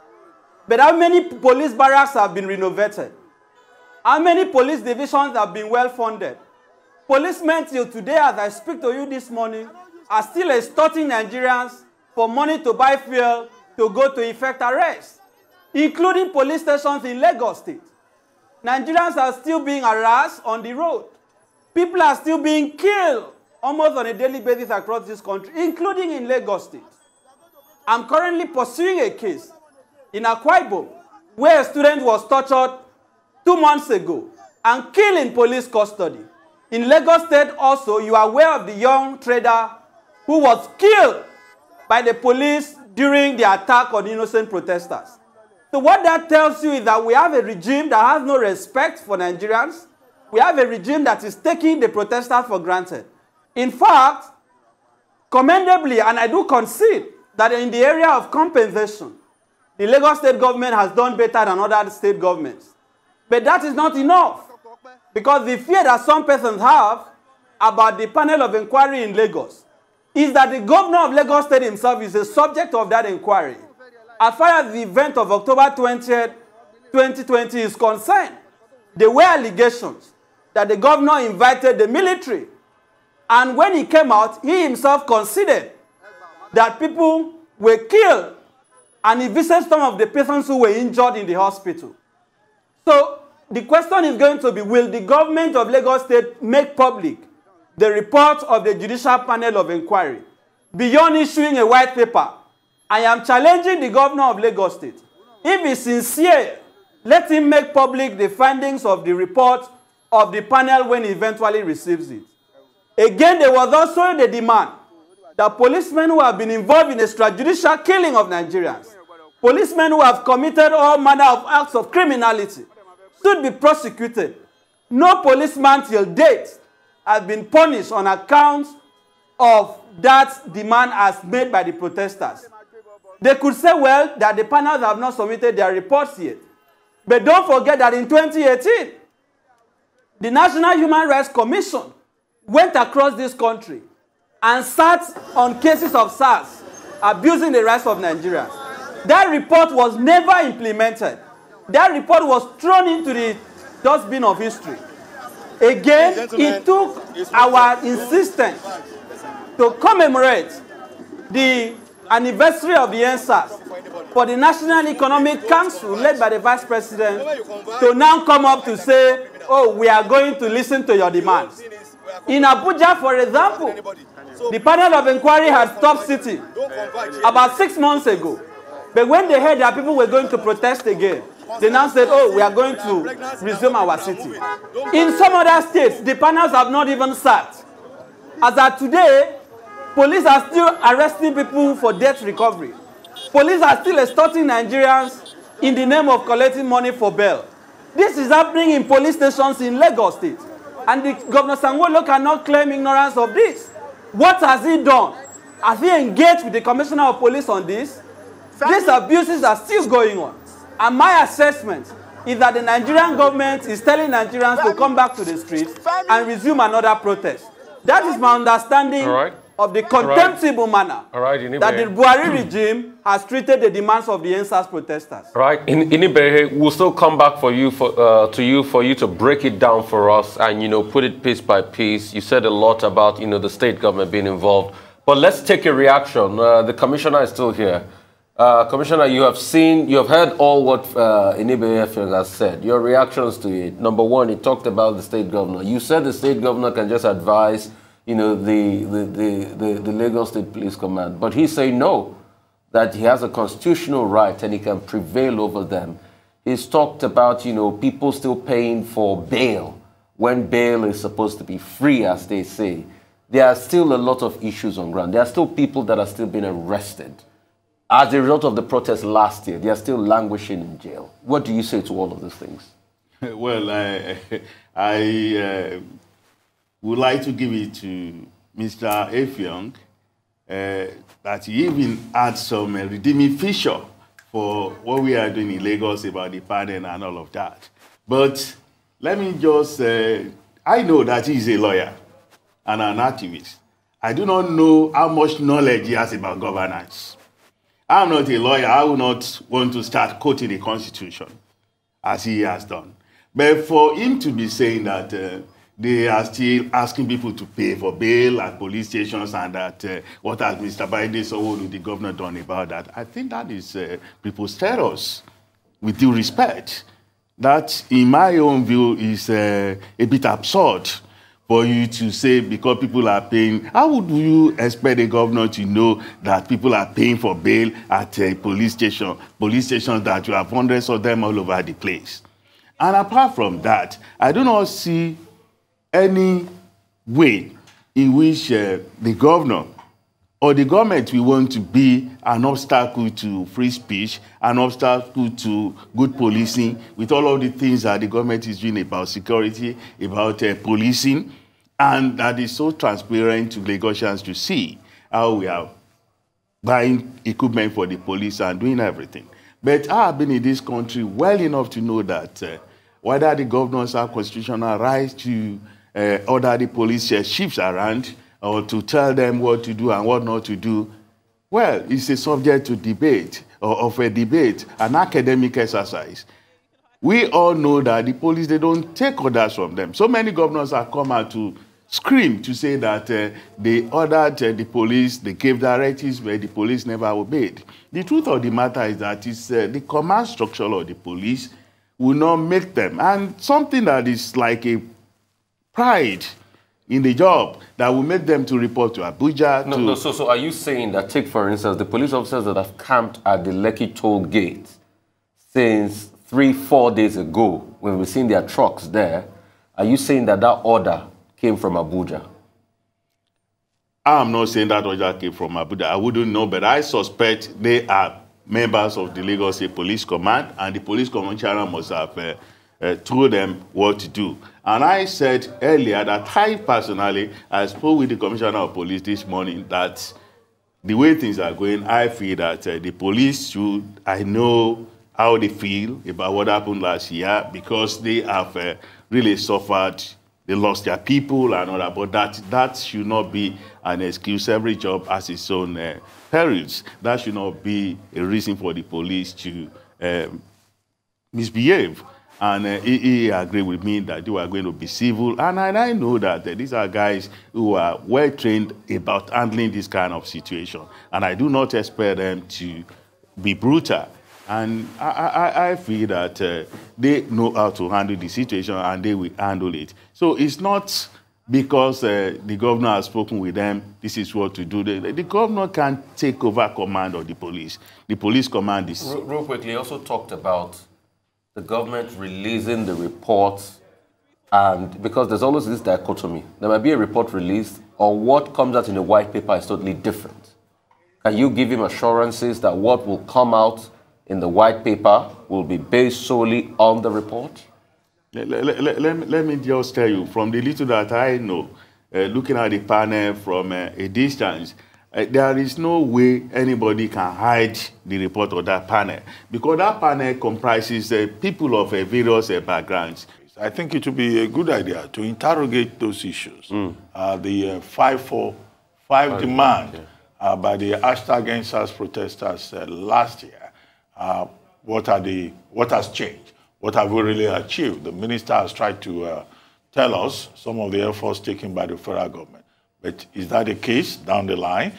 But how many police barracks have been renovated? How many police divisions have been well funded? Policemen till today, as I speak to you this morning, are still extorting Nigerians for money to buy fuel to go to effect arrests, including police stations in Lagos State. Nigerians are still being harassed on the road. People are still being killed almost on a daily basis across this country, including in Lagos State. I'm currently pursuing a case in Akwa Ibom where a student was tortured 2 months ago and killed in police custody. In Lagos State also, you are aware of the young trader who was killed by the police during the attack on innocent protesters. So what that tells you is that we have a regime that has no respect for Nigerians. We have a regime that is taking the protesters for granted. In fact, commendably, and I do concede that in the area of compensation, the Lagos State government has done better than other state governments. But that is not enough, because the fear that some persons have about the panel of inquiry in Lagos is that the governor of Lagos State himself is a subject of that inquiry. As far as the event of October 20th, 2020 is concerned, there were allegations that the governor invited the military. And when he came out, he himself considered that people were killed, and he visited some of the persons who were injured in the hospital. So the question is going to be, will the government of Lagos State make public the report of the judicial panel of inquiry beyond issuing a white paper? I am challenging the governor of Lagos State. If he's sincere, let him make public the findings of the report of the panel when he eventually receives it. Again, there was also the demand that policemen who have been involved in the extrajudicial killing of Nigerians, policemen who have committed all manner of acts of criminality, should be prosecuted. No policeman till date has been punished on account of that demand as made by the protesters. They could say, well, that the panels have not submitted their reports yet. But don't forget that in 2018, the National Human Rights Commission went across this country and sat on cases of SARS abusing the rights of Nigerians. That report was never implemented. That report was thrown into the dustbin of history. Again, it took our insistence to commemorate the anniversary of the NSAS for the National Economic Council, led by the Vice President, to now come up to say, oh, we are going to listen to your demands. In Abuja, for example, the panel of inquiry had stopped sitting about 6 months ago. But when they heard that people were going to protest again, they now said, oh, we are going to resume our sitting. In some other states, the panels have not even sat. As of today, police are still arresting people for debt recovery. Police are still extorting Nigerians in the name of collecting money for bail. This is happening in police stations in Lagos State. And the Governor Sanwo-Olu cannot claim ignorance of this. What has he done? Has he engaged with the Commissioner of Police on this? These abuses are still going on. And my assessment is that the Nigerian government is telling Nigerians to come back to the streets and resume another protest. That is my understanding of the contemptible manner that the Buhari regime has treated the demands of the NSAS protesters. Right. Inibehe, we'll still come back for you for you to break it down for us and, you know, put it piece by piece. You said a lot about, you know, the state government being involved. But let's take a reaction. The commissioner is still here. Commissioner, you have heard all what Inibehe Effiong has said. Your reactions to it. Number one, he talked about the state governor. You said the state governor can just advise, you know, the Lagos State Police Command. But he's saying no, that he has a constitutional right and he can prevail over them. He's talked about, you know, people still paying for bail when bail is supposed to be free, as they say. There are still a lot of issues on ground. There are still people that are still being arrested. As a result of the protest last year, they are still languishing in jail. What do you say to all of these things? Well, I would like to give it to Mr. Effiong that he even had some redeeming feature for what we are doing in Lagos about the pardon and all of that. But let me just I know that he is a lawyer and an activist. I do not know how much knowledge he has about governance. I'm not a lawyer. I will not want to start quoting the Constitution as he has done. But for him to be saying that they are still asking people to pay for bail at police stations and that what has Mr. Biden, the governor, done about that, I think that is preposterous, with due respect. That, in my own view, is a bit absurd for you to say because people are paying. How would you expect a governor to know that people are paying for bail at a police station, police stations that you have hundreds of them all over the place? And apart from that, I do not see any way in which the governor or the government will want to be an obstacle to free speech, an obstacle to good policing, with all of the things that the government is doing about security, about policing, and that is so transparent to Lagosians to see how we are buying equipment for the police and doing everything. But I have been in this country well enough to know that whether the governors have constitutional rights to order the police chiefs around or to tell them what to do and what not to do, well, it's a subject to debate, or of a debate, an academic exercise. We all know that the police, they don't take orders from them. So many governors have come out to scream to say that they ordered the police, they gave directives, but the police never obeyed. The truth of the matter is that it's the command structure of the police will not make them. And something that is like a pride in the job that will make them to report to Abuja. So are you saying that, take for instance, the police officers that have camped at the Lekki toll gate since 3-4 days ago, when we've seen their trucks there, are you saying that that order came from Abuja? I'm not saying that order came from Abuja. I wouldn't know, but I suspect they are members of the Lagos State Police Command, and the police commissioner must have told them what to do. And I said earlier that I personally, I spoke with the Commissioner of Police this morning that the way things are going, I feel that the police should, I know how they feel about what happened last year because they have really suffered. They lost their people and all that, but that should not be an excuse. Every job has its own perils. That should not be a reason for the police to misbehave. And he agreed with me that they were going to be civil. And I know that these are guys who are well trained about handling this kind of situation. And I do not expect them to be brutal. And I feel that they know how to handle the situation and they will handle it. So it's not because the governor has spoken with them, this is what to do. The governor can't take over command of the police. The police command is... Real quickly, also talked about the government releasing the reports, and because there's always this dichotomy. There might be a report released, or what comes out in the white paper is totally different. Can you give him assurances that what will come out in the white paper will be based solely on the report? Let me just tell you, from the little that I know, looking at the panel from a distance, there is no way anybody can hide the report of that panel, because that panel comprises people of various backgrounds. I think it would be a good idea to interrogate those issues. The 545 demand by the #EndSARS protesters last year. What has changed? What have we really achieved? The minister has tried to tell us some of the efforts taken by the federal government. But is that the case down the line?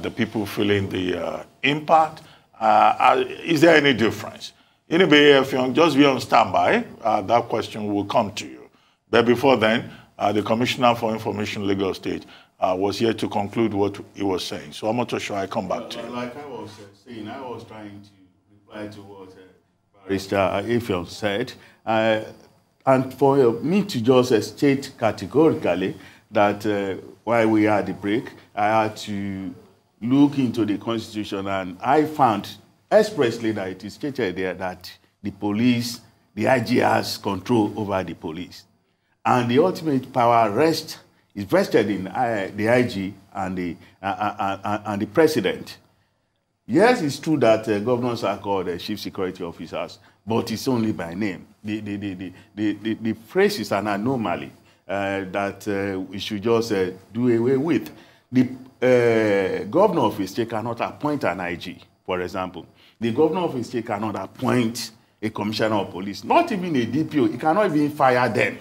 The people feeling the impact? Is there any difference? Inibehe, Effiong, just be on standby. That question will come to you. But before then, the Commissioner for Information, Lagos State, was here to conclude what he was saying. So, Omotosho, I come back to you. Like I was saying, I was trying to reply to what Barrister Effiong said. And for me to just state categorically that while we had the break, I had to look into the Constitution, and I found expressly that it is stated there that the police, the IG has control over the police. And the ultimate power is vested in the IG and the president. Yes, it's true that governors are called chief security officers, but it's only by name. The phrase is an anomaly that we should just do away with. The governor of a state cannot appoint an IG, for example. The governor of a state cannot appoint a commissioner of police, not even a DPO. He cannot even fire them.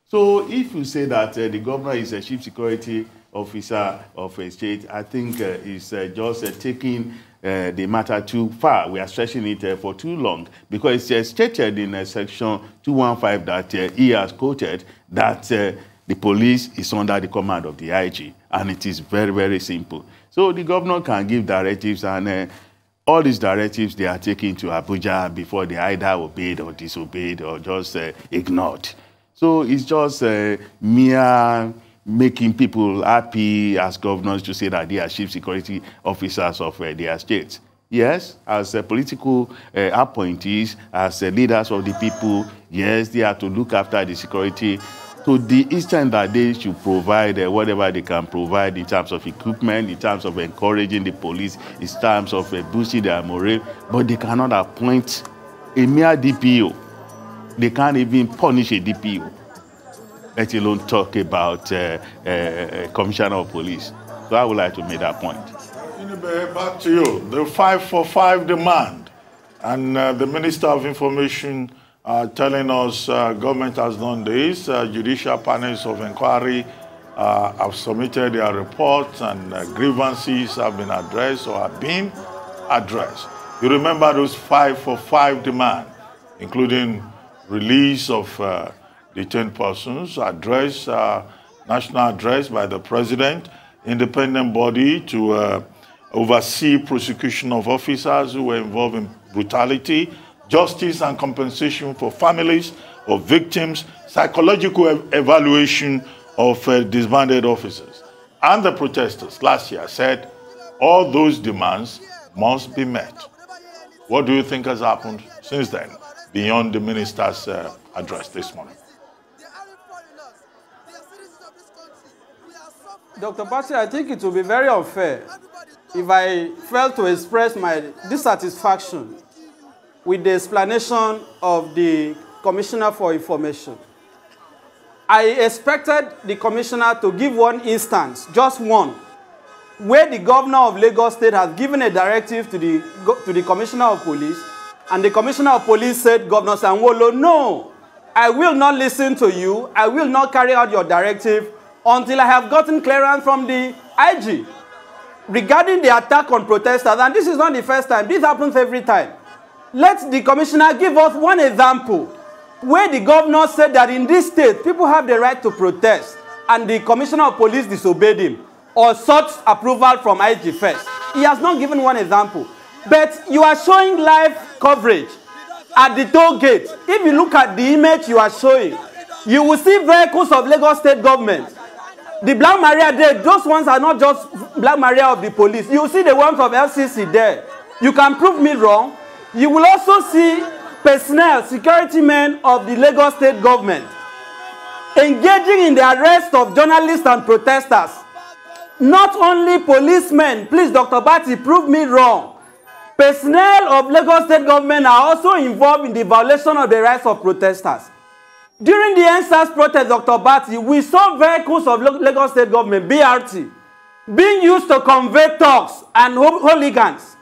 So if you say that the governor is a chief security officer of a state, I think is just taking the matter too far. We are stretching it for too long, because it's stated in section 215 that he has quoted that the police is under the command of the IG, and it is very, very simple. So the governor can give directives, and all these directives, they are taken to Abuja before they either obeyed or disobeyed or just ignored. So it's just mere making people happy as governors to say that they are chief security officers of their states. Yes, as political appointees, as leaders of the people, yes, they have to look after the security to the extent that they should provide whatever they can provide in terms of equipment, in terms of encouraging the police, in terms of boosting their morale, but they cannot appoint a mere DPO. They can't even punish a DPO, let alone talk about commissioner of police. So I would like to make that point. Inibehe, back to you. The 545 demand, and the Minister of Information telling us government has done this. Judicial panels of inquiry have submitted their reports, and grievances have been addressed or have been addressed. You remember those 545 demand, including release of detained persons, address, national address by the president, independent body to oversee prosecution of officers who were involved in brutality, justice and compensation for families of victims, psychological evaluation of disbanded officers. And the protesters last year said all those demands must be met. What do you think has happened since then, beyond the minister's address this morning? Dr. Pasi, I think it will be very unfair if I fail to express my dissatisfaction with the explanation of the Commissioner for Information. I expected the Commissioner to give one instance, just one, where the Governor of Lagos State has given a directive to the Commissioner of Police And the Commissioner of Police said, Governor Sanwo-Olu, no, I will not listen to you. I will not carry out your directive until I have gotten clearance from the IG. Regarding the attack on protesters, and this is not the first time, this happens every time. Let the commissioner give us one example where the governor said that in this state, people have the right to protest, and the commissioner of police disobeyed him, or sought approval from IG first. He has not given one example. But you are showing live coverage at the toll gate. If you look at the image you are showing, you will see vehicles of Lagos State government. The Black Maria there, those ones are not just Black Maria of the police. You will see the ones of LCC there. You can prove me wrong. You will also see personnel, security men of the Lagos State government engaging in the arrest of journalists and protesters. Not only policemen, please, Dr. Bati, prove me wrong. Personnel of Lagos State government are also involved in the violation of the rights of protesters. During the NSAS protest, Dr. Bati, we saw vehicles of Lagos State government, BRT, being used to convey thugs and hooligans.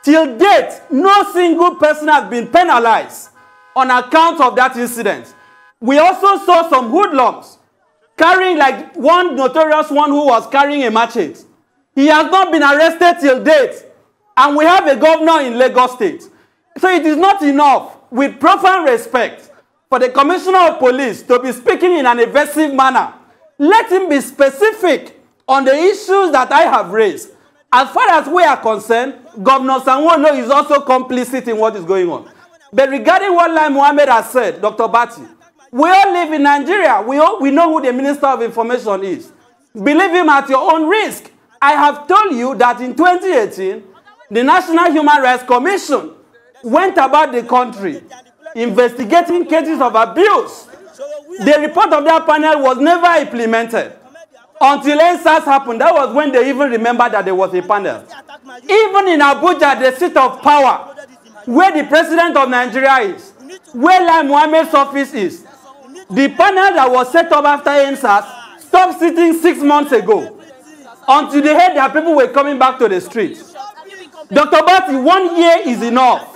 Till date, no single person has been penalized on account of that incident. We also saw some hoodlums carrying, like one notorious one who was carrying a machete. He has not been arrested till date. And we have a governor in Lagos State. So it is not enough, with profound respect, for the Commissioner of Police to be speaking in an evasive manner. Let him be specific on the issues that I have raised. As far as we are concerned, Governor Sanwo-Olu is also complicit in what is going on. But regarding what Lai Mohammed has said, Dr. Bati, we all live in Nigeria. We know who the Minister of Information is. Believe him at your own risk. I have told you that in 2018, the National Human Rights Commission went about the country investigating cases of abuse. The report of that panel was never implemented. Until NSAS happened, that was when they even remembered that there was a panel. Even in Abuja, the seat of power, where the president of Nigeria is, where Lai Mohammed's office is, the panel that was set up after NSAS stopped sitting 6 months ago. Until they heard that people were coming back to the streets. Dr. Bati, 1 year is enough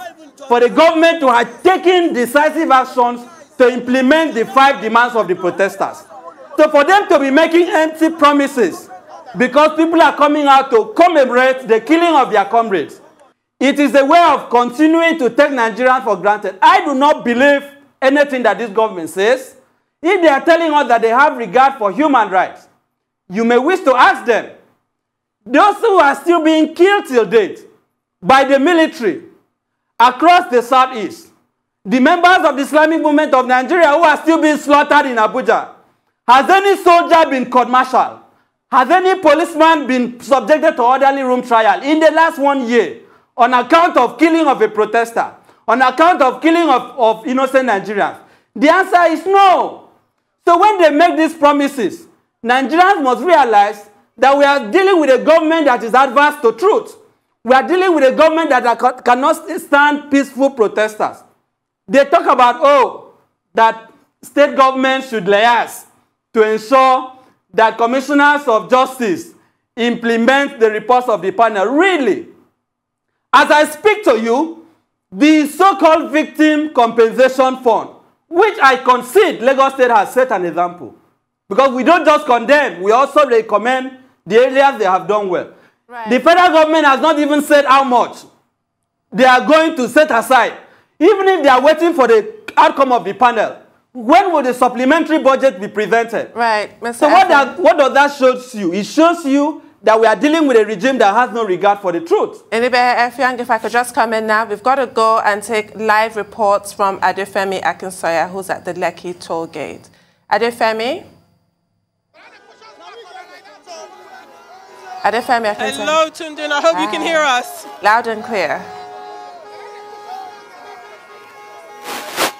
for the government to have taken decisive actions to implement the 5 demands of the protesters. So for them to be making empty promises because people are coming out to commemorate the killing of their comrades, it is a way of continuing to take Nigerians for granted. I do not believe anything that this government says. If they are telling us that they have regard for human rights, you may wish to ask them, those who are still being killed till date by the military across the southeast, the members of the Islamic movement of Nigeria who are still being slaughtered in Abuja, has any soldier been court-martialed? Has any policeman been subjected to orderly room trial in the last 1 year on account of killing of a protester, on account of killing of innocent Nigerians? The answer is no. So when they make these promises, Nigerians must realize that we are dealing with a government that is adverse to truth. We are dealing with a government that cannot stand peaceful protesters. They talk about, oh, that state governments should liaise to ensure that commissioners of justice implement the reports of the panel. Really? As I speak to you, the so-called victim compensation fund, which I concede Lagos State has set an example. Because we don't just condemn, we also recommend the areas they have done well. Right. The federal government has not even said how much they are going to set aside. Even if they are waiting for the outcome of the panel, when will the supplementary budget be presented? Right. Mr. So what does that show you? It shows you that we are dealing with a regime that has no regard for the truth. Inibehe, Effiong, if I could just come in now, we've got to go and take live reports from Adefemi Akinsoya, who's at the Lekki toll gate. Adefemi? Adefemi Akinsoya. Hello, Tundun. I hope you can hear us. Loud and clear.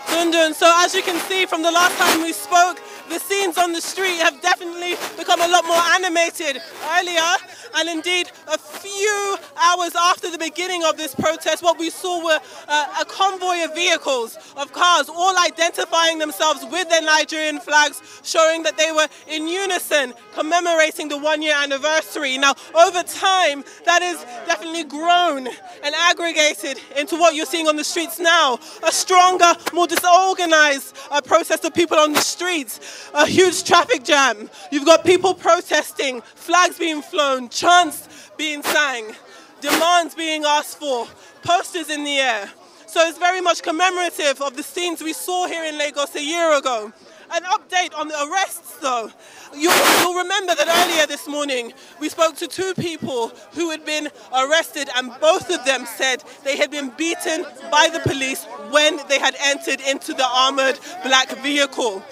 Tundun, so as you can see from the last time we spoke, the scenes on the street have definitely become a lot more animated. Earlier, And indeed, a few hours after the beginning of this protest, what we saw were a convoy of vehicles, of cars, all identifying themselves with their Nigerian flags, showing that they were in unison, commemorating the one-year anniversary. Now, over time, that has definitely grown and aggregated into what you're seeing on the streets now. A stronger, more disorganized protest of people on the streets. A huge traffic jam. You've got people protesting, flags being flown, chants being sang, demands being asked for, posters in the air. So it's very much commemorative of the scenes we saw here in Lagos a year ago. An update on the arrests, though. You'll remember that earlier this morning, we spoke to two people who had been arrested, and both of them said they had been beaten by the police when they had entered into the armored black vehicle.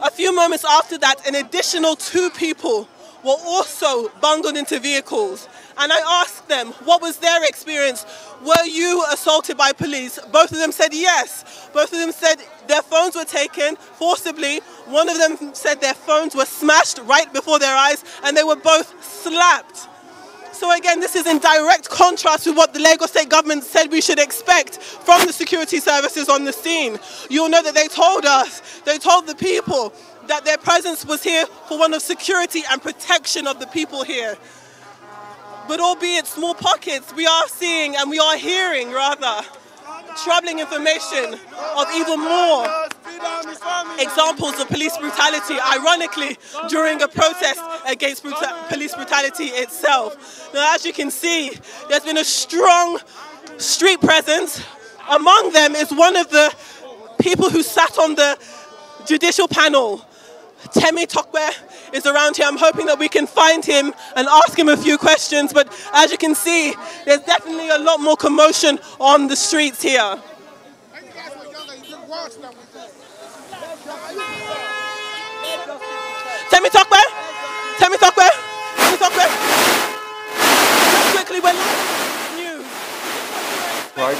A few moments after that, an additional two people were also bundled into vehicles. And I asked them, what was their experience? Were you assaulted by police? Both of them said yes. Both of them said their phones were taken forcibly. One of them said their phones were smashed right before their eyes, and they were both slapped. So again, this is in direct contrast with what the Lagos State government said we should expect from the security services on the scene. You'll know that they told us, they told the people that their presence was here for one of security and protection of the people here. But albeit small pockets, we are seeing and we are hearing, rather, troubling information of even more examples of police brutality, ironically, during a protest against police brutality itself. Now, as you can see, there's been a strong street presence. Among them is one of the people who sat on the judicial panel. Temi Tokwe is around here. I'm hoping that we can find him and ask him a few questions, but as you can see, there's definitely a lot more commotion on the streets here. Temi Tokwe? Temi Tokwe? Temi Tokwe? Just quickly, we're live news. Right,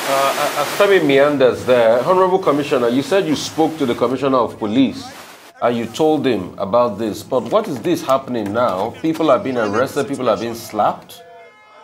as Femi meanders there, Honorable Commissioner, you said you spoke to the Commissioner of Police. You told him about this, but what is this happening now? People are being arrested, people are being slapped?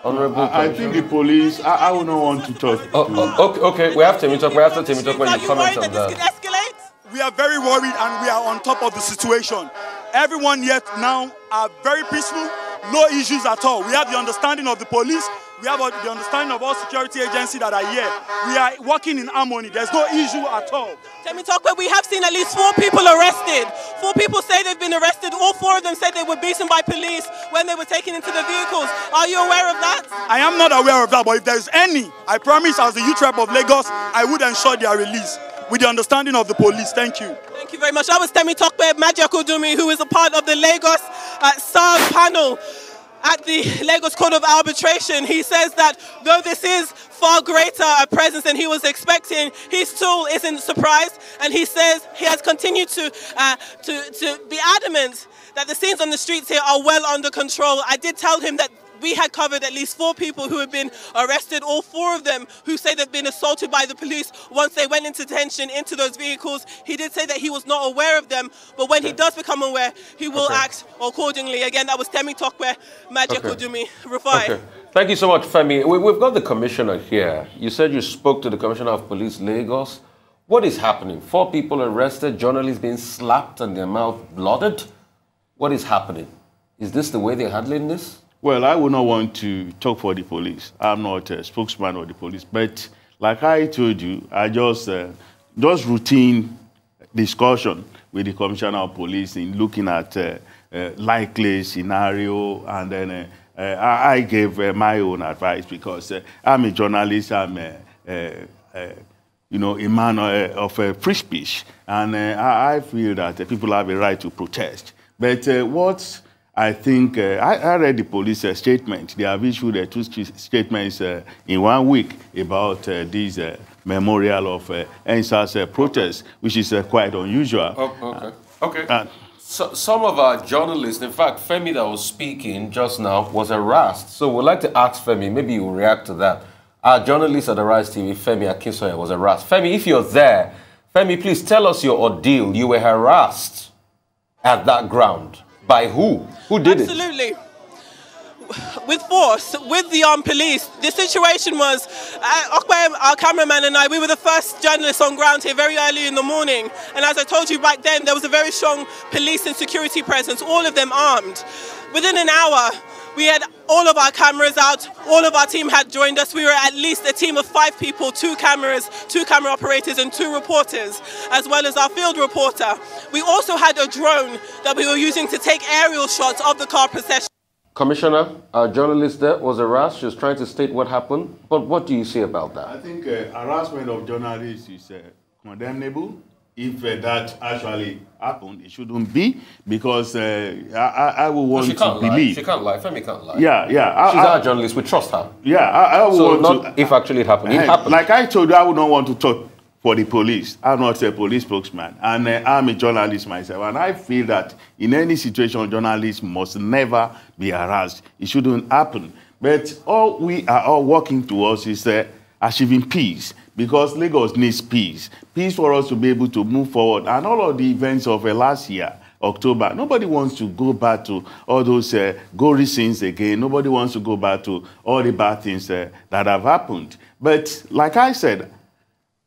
Honorable I think the police, I would not want to talk. Okay, we have Temi Tokwe. We have to Temi Tokwe when you comment on that. This could escalate? We are very worried and we are on top of the situation. Everyone yet now are very peaceful, no issues at all. We have the understanding of the police. We have the understanding of all security agencies that are here. We are working in harmony. There's no issue at all. Temi Tokwe, we have seen at least 4 people arrested. 4 people say they've been arrested. All 4 of them said they were beaten by police when they were taken into the vehicles. Are you aware of that? I am not aware of that, but if there's any, I promise as the youth rep of Lagos, I would ensure their release with the understanding of the police. Thank you. Thank you very much. That was Temi Tokwe Majiakodumi, who is a part of the Lagos SARS panel at the Lagos Court of Arbitration. He says that though this is far greater a presence than he was expecting, he still isn't surprised, and he says he has continued to be adamant that the scenes on the streets here are well under control. I did tell him that we had covered at least 4 people who have been arrested, all 4 of them who say they've been assaulted by the police once they went into detention into those vehicles. He did say that he was not aware of them, but when he does become aware, he will act accordingly. Again, that was Temi Tokwe Majiakodumi. Rufai. Okay. Thank you so much, Femi. We've got the commissioner here. You said you spoke to the Commissioner of Police, Lagos. What is happening? 4 people arrested, journalists being slapped and their mouth blooded. What is happening? Is this the way they're handling this? Well, I would not want to talk for the police. I'm not a spokesman of the police. But like I told you, I just routine discussion with the Commissioner of Police in looking at likely scenario, and then I gave my own advice because I'm a journalist. I'm a man of free speech, and I feel that people have a right to protest. But what I think, I read the police statement. They have issued 2 statements in 1 week about this memorial of NSAS protest, which is quite unusual. Okay. So, some of our journalists, in fact, Femi that was speaking just now was harassed. So we'd like to ask Femi, maybe you will react to that. Our journalist at the Rise TV, Femi Akinsoye, was harassed. Femi, if you're there, Femi, please tell us your ordeal. You were harassed at that ground. By who? Who did it? Absolutely. with force, with the armed police. The situation was, our cameraman and I, we were the first journalists on ground here very early in the morning. And as I told you back then, there was a very strong police and security presence, all of them armed. Within an hour, we had all of our cameras out, all of our team had joined us. We were at least a team of 5 people, 2 cameras, 2 camera operators and 2 reporters, as well as our field reporter. We also had a drone that we were using to take aerial shots of the car procession. Commissioner, our journalist there was harassed. She was trying to state what happened. But what do you say about that? I think harassment of journalists is condemnable. If that actually happened, it shouldn't be, because I would want to believe. She can't lie. Femi can't lie. Yeah. She's our journalist. We trust her. Yeah, I would want not to. If actually it happened, it happened. Like I told you, I would not want to talk for the police. I'm not a police spokesman, and I'm a journalist myself. And I feel that in any situation, journalists must never be harassed. It shouldn't happen. But all we are all working towards is achieving peace, because Lagos needs peace. Peace for us to be able to move forward. And all of the events of last year, October, nobody wants to go back to all those gory sins again. Nobody wants to go back to all the bad things that have happened. But like I said,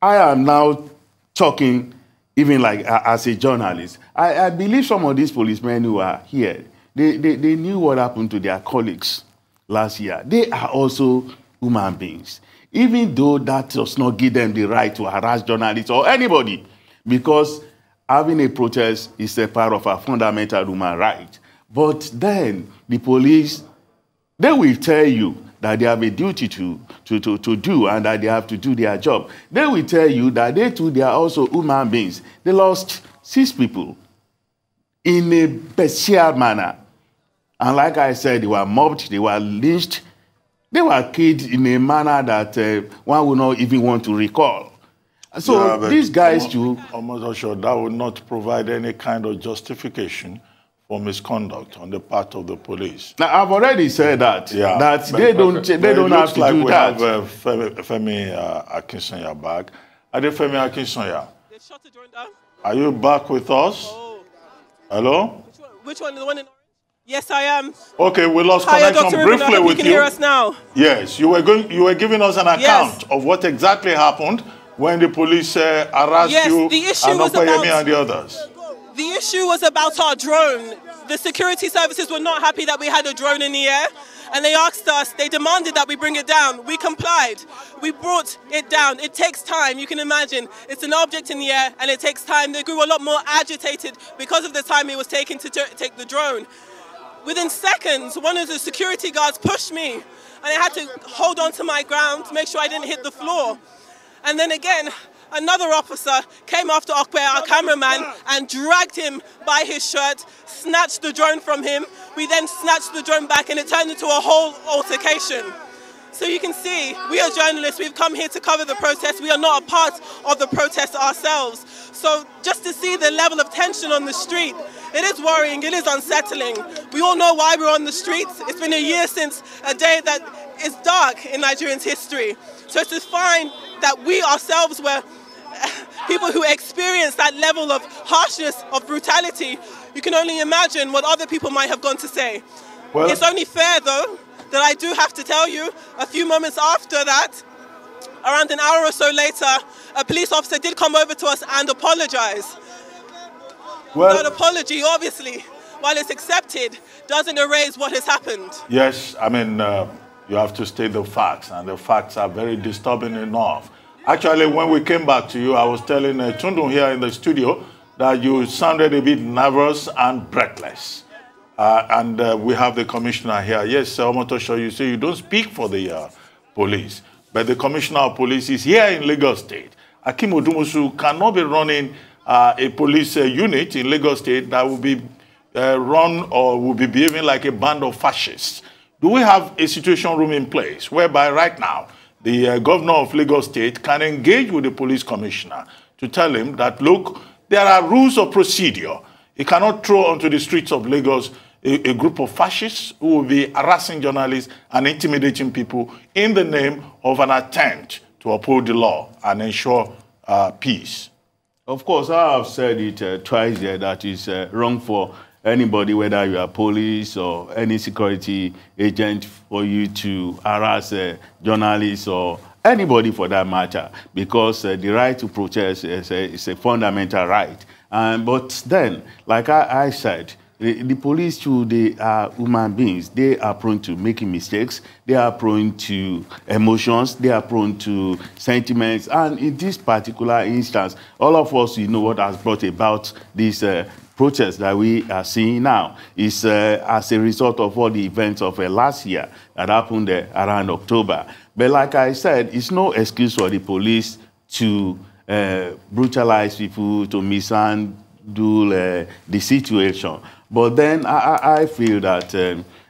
I am now talking even like as a journalist. I believe some of these policemen who are here, they knew what happened to their colleagues last year. They are also human beings, even though that does not give them the right to harass journalists or anybody, because having a protest is a part of our fundamental human right. But then the police, they will tell you that they have a duty to do, and that they have to do their job. They will tell you that they too, they are also human beings. They lost 6 people in a bestial manner. And like I said, they were mobbed, they were lynched, they were killed in a manner that one would not even want to recall. So these guys too... Omotosho, that would not provide any kind of justification for misconduct on the part of the police. Now, I've already said that. Yeah, that they don't have to do that. It looks like we have Femi Akinsanya back. Femi Akinsanya, They shot the drone down. Are you back with us? Oh. Hello? Which one? The one in orange? Yes, I am. Okay, we lost Hiya, connection Dr. briefly with you. You can hear us now. Yes, you were giving us an account of what exactly happened when the police harassed you and Opeyemi and the others. The issue was about our drone. The security services were not happy that we had a drone in the air, and they asked us, they demanded that we bring it down. We complied. We brought it down. It takes time, you can imagine. It's an object in the air, and it takes time. They grew a lot more agitated because of the time it was taking to take the drone. Within seconds, one of the security guards pushed me, and I had to hold on to my ground to make sure I didn't hit the floor. And then again, another officer came after Okwe, our cameraman, and dragged him by his shirt, snatched the drone from him. We then snatched the drone back, and it turned into a whole altercation. So you can see, we are journalists, we've come here to cover the protest. We are not a part of the protest ourselves. So just to see the level of tension on the street, it is worrying, it is unsettling. We all know why we're on the streets. It's been a year since a day that is dark in Nigerians' history. So to find that we ourselves were people who experienced that level of harshness, of brutality, you can only imagine what other people might have gone to say. Well, it's only fair, though, that I do have to tell you, a few moments after that, around an hour or so later, a police officer did come over to us and apologize. Well, that apology, obviously, while it's accepted, doesn't erase what has happened. Yes, I mean, you have to state the facts, and the facts are very disturbing enough. Actually, when we came back to you, I was telling Tundun here in the studio that you sounded a bit nervous and breathless. We have the commissioner here. Yes, Omotosho, you say you don't speak for the police, but the commissioner of police is here in Lagos State. Akim Odumusu cannot be running a police unit in Lagos State that will be run or will be behaving like a band of fascists. Do we have a situation room in place whereby right now the governor of Lagos State can engage with the police commissioner to tell him that, look, there are rules of procedure. He cannot throw onto the streets of Lagos a group of fascists who will be harassing journalists and intimidating people in the name of an attempt to uphold the law and ensure peace? Of course, I have said it twice here that it's wrong for anybody, whether you are police or any security agent, for you to harass journalists or anybody for that matter, because the right to protest is a fundamental right. But then, like I said, the police too, they are human beings. They are prone to making mistakes. They are prone to emotions. They are prone to sentiments. And in this particular instance, all of us, you know what has brought about this protest that we are seeing now is as a result of all the events of last year that happened around October. But like I said, it's no excuse for the police to brutalize people, to mishandle the situation. But then I feel that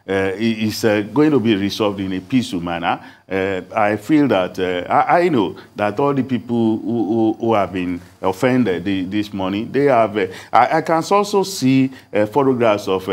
it's going to be resolved in a peaceful manner. I feel that I know that all the people who have been offended this morning, they have. I can also see photographs of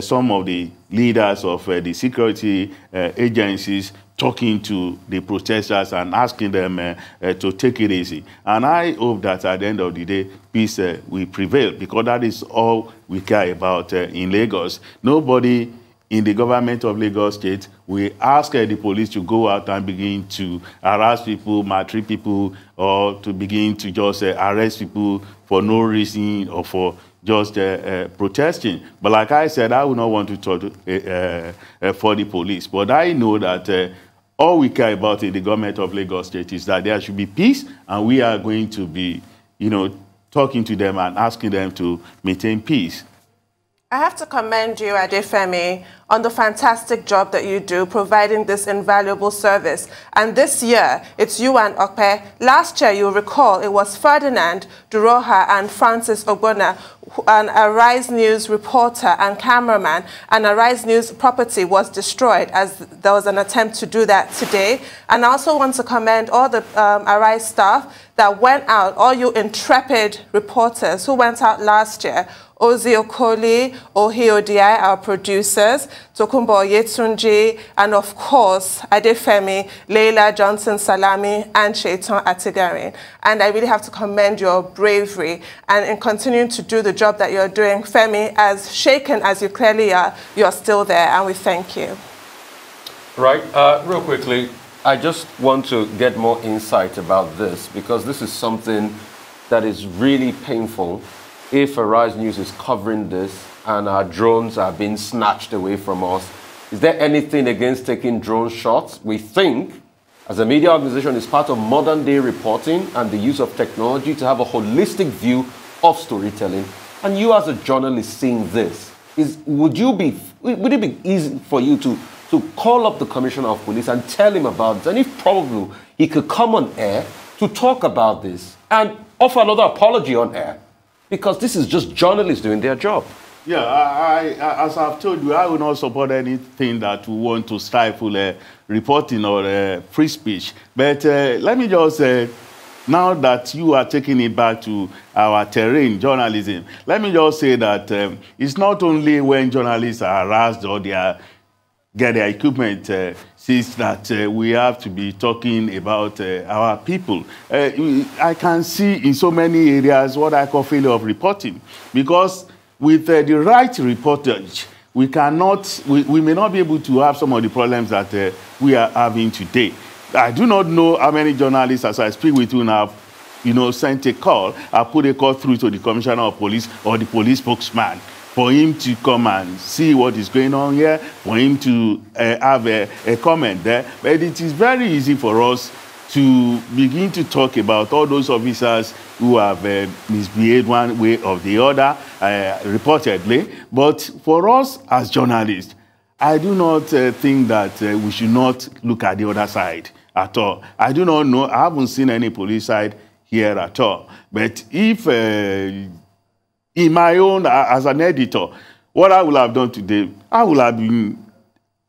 some of the leaders of the security agencies talking to the protesters and asking them to take it easy. And I hope that at the end of the day, peace will prevail, because that is all we care about in Lagos. Nobody in the government of Lagos State will ask the police to go out and begin to harass people, maltreat people, or to begin to just arrest people for no reason or for just protesting. But like I said, I would not want to talk for the police. But I know that all we care about in the government of Lagos State is that there should be peace, and we are going to be, talking to them and asking them to maintain peace. I have to commend you, Adefemi, on the fantastic job that you do providing this invaluable service. And this year, it's you and Okpe. Last year, you'll recall, it was Ferdinand Duroha and Francis Ogbonna, an Arise News reporter and cameraman, and Arise News property was destroyed, as there was an attempt to do that today. And I also want to commend all the Arise staff that went out, all you intrepid reporters who went out last year. Ozi Okoli, Ohi Odiai, our producers, Tokumbo Yetunji, and of course, Adefemi, Leila Johnson Salami, and Shaitan Atigarin. And I really have to commend your bravery and in continuing to do the job that you're doing. Femi, as shaken as you clearly are, you're still there, and we thank you. Right, real quickly, I just want to get more insight about this, because this is something that is really painful. If Arise News is covering this and our drones are being snatched away from us, is there anything against taking drone shots? We think, as a media organization, it's part of modern day reporting and the use of technology to have a holistic view of storytelling. And you as a journalist seeing this, would it be easy for you to call up the Commissioner of Police and tell him about this? And if probable, he could come on air to talk about this and offer another apology on air? Because this is just journalists doing their job. Yeah, as I've told you, I will not support anything that will want to stifle reporting or free speech. But let me just say, now that you are taking it back to our terrain, journalism, let me just say that it's not only when journalists are harassed or they get their equipment seized that we have to be talking about our people. I can see in so many areas what I call failure of reporting, because with the right reportage, we may not be able to have some of the problems that we are having today. I do not know how many journalists, as I speak with you now, sent a call, I put a call through to the Commissioner of Police or the police spokesman, for him to come and see what is going on here, for him to have a comment there. But it is very easy for us to begin to talk about all those officers who have misbehaved one way or the other, reportedly. But for us as journalists, I do not think that we should not look at the other side at all. I do not know, I haven't seen any police side here at all. But if in my own, as an editor, what I would have done today, I would have been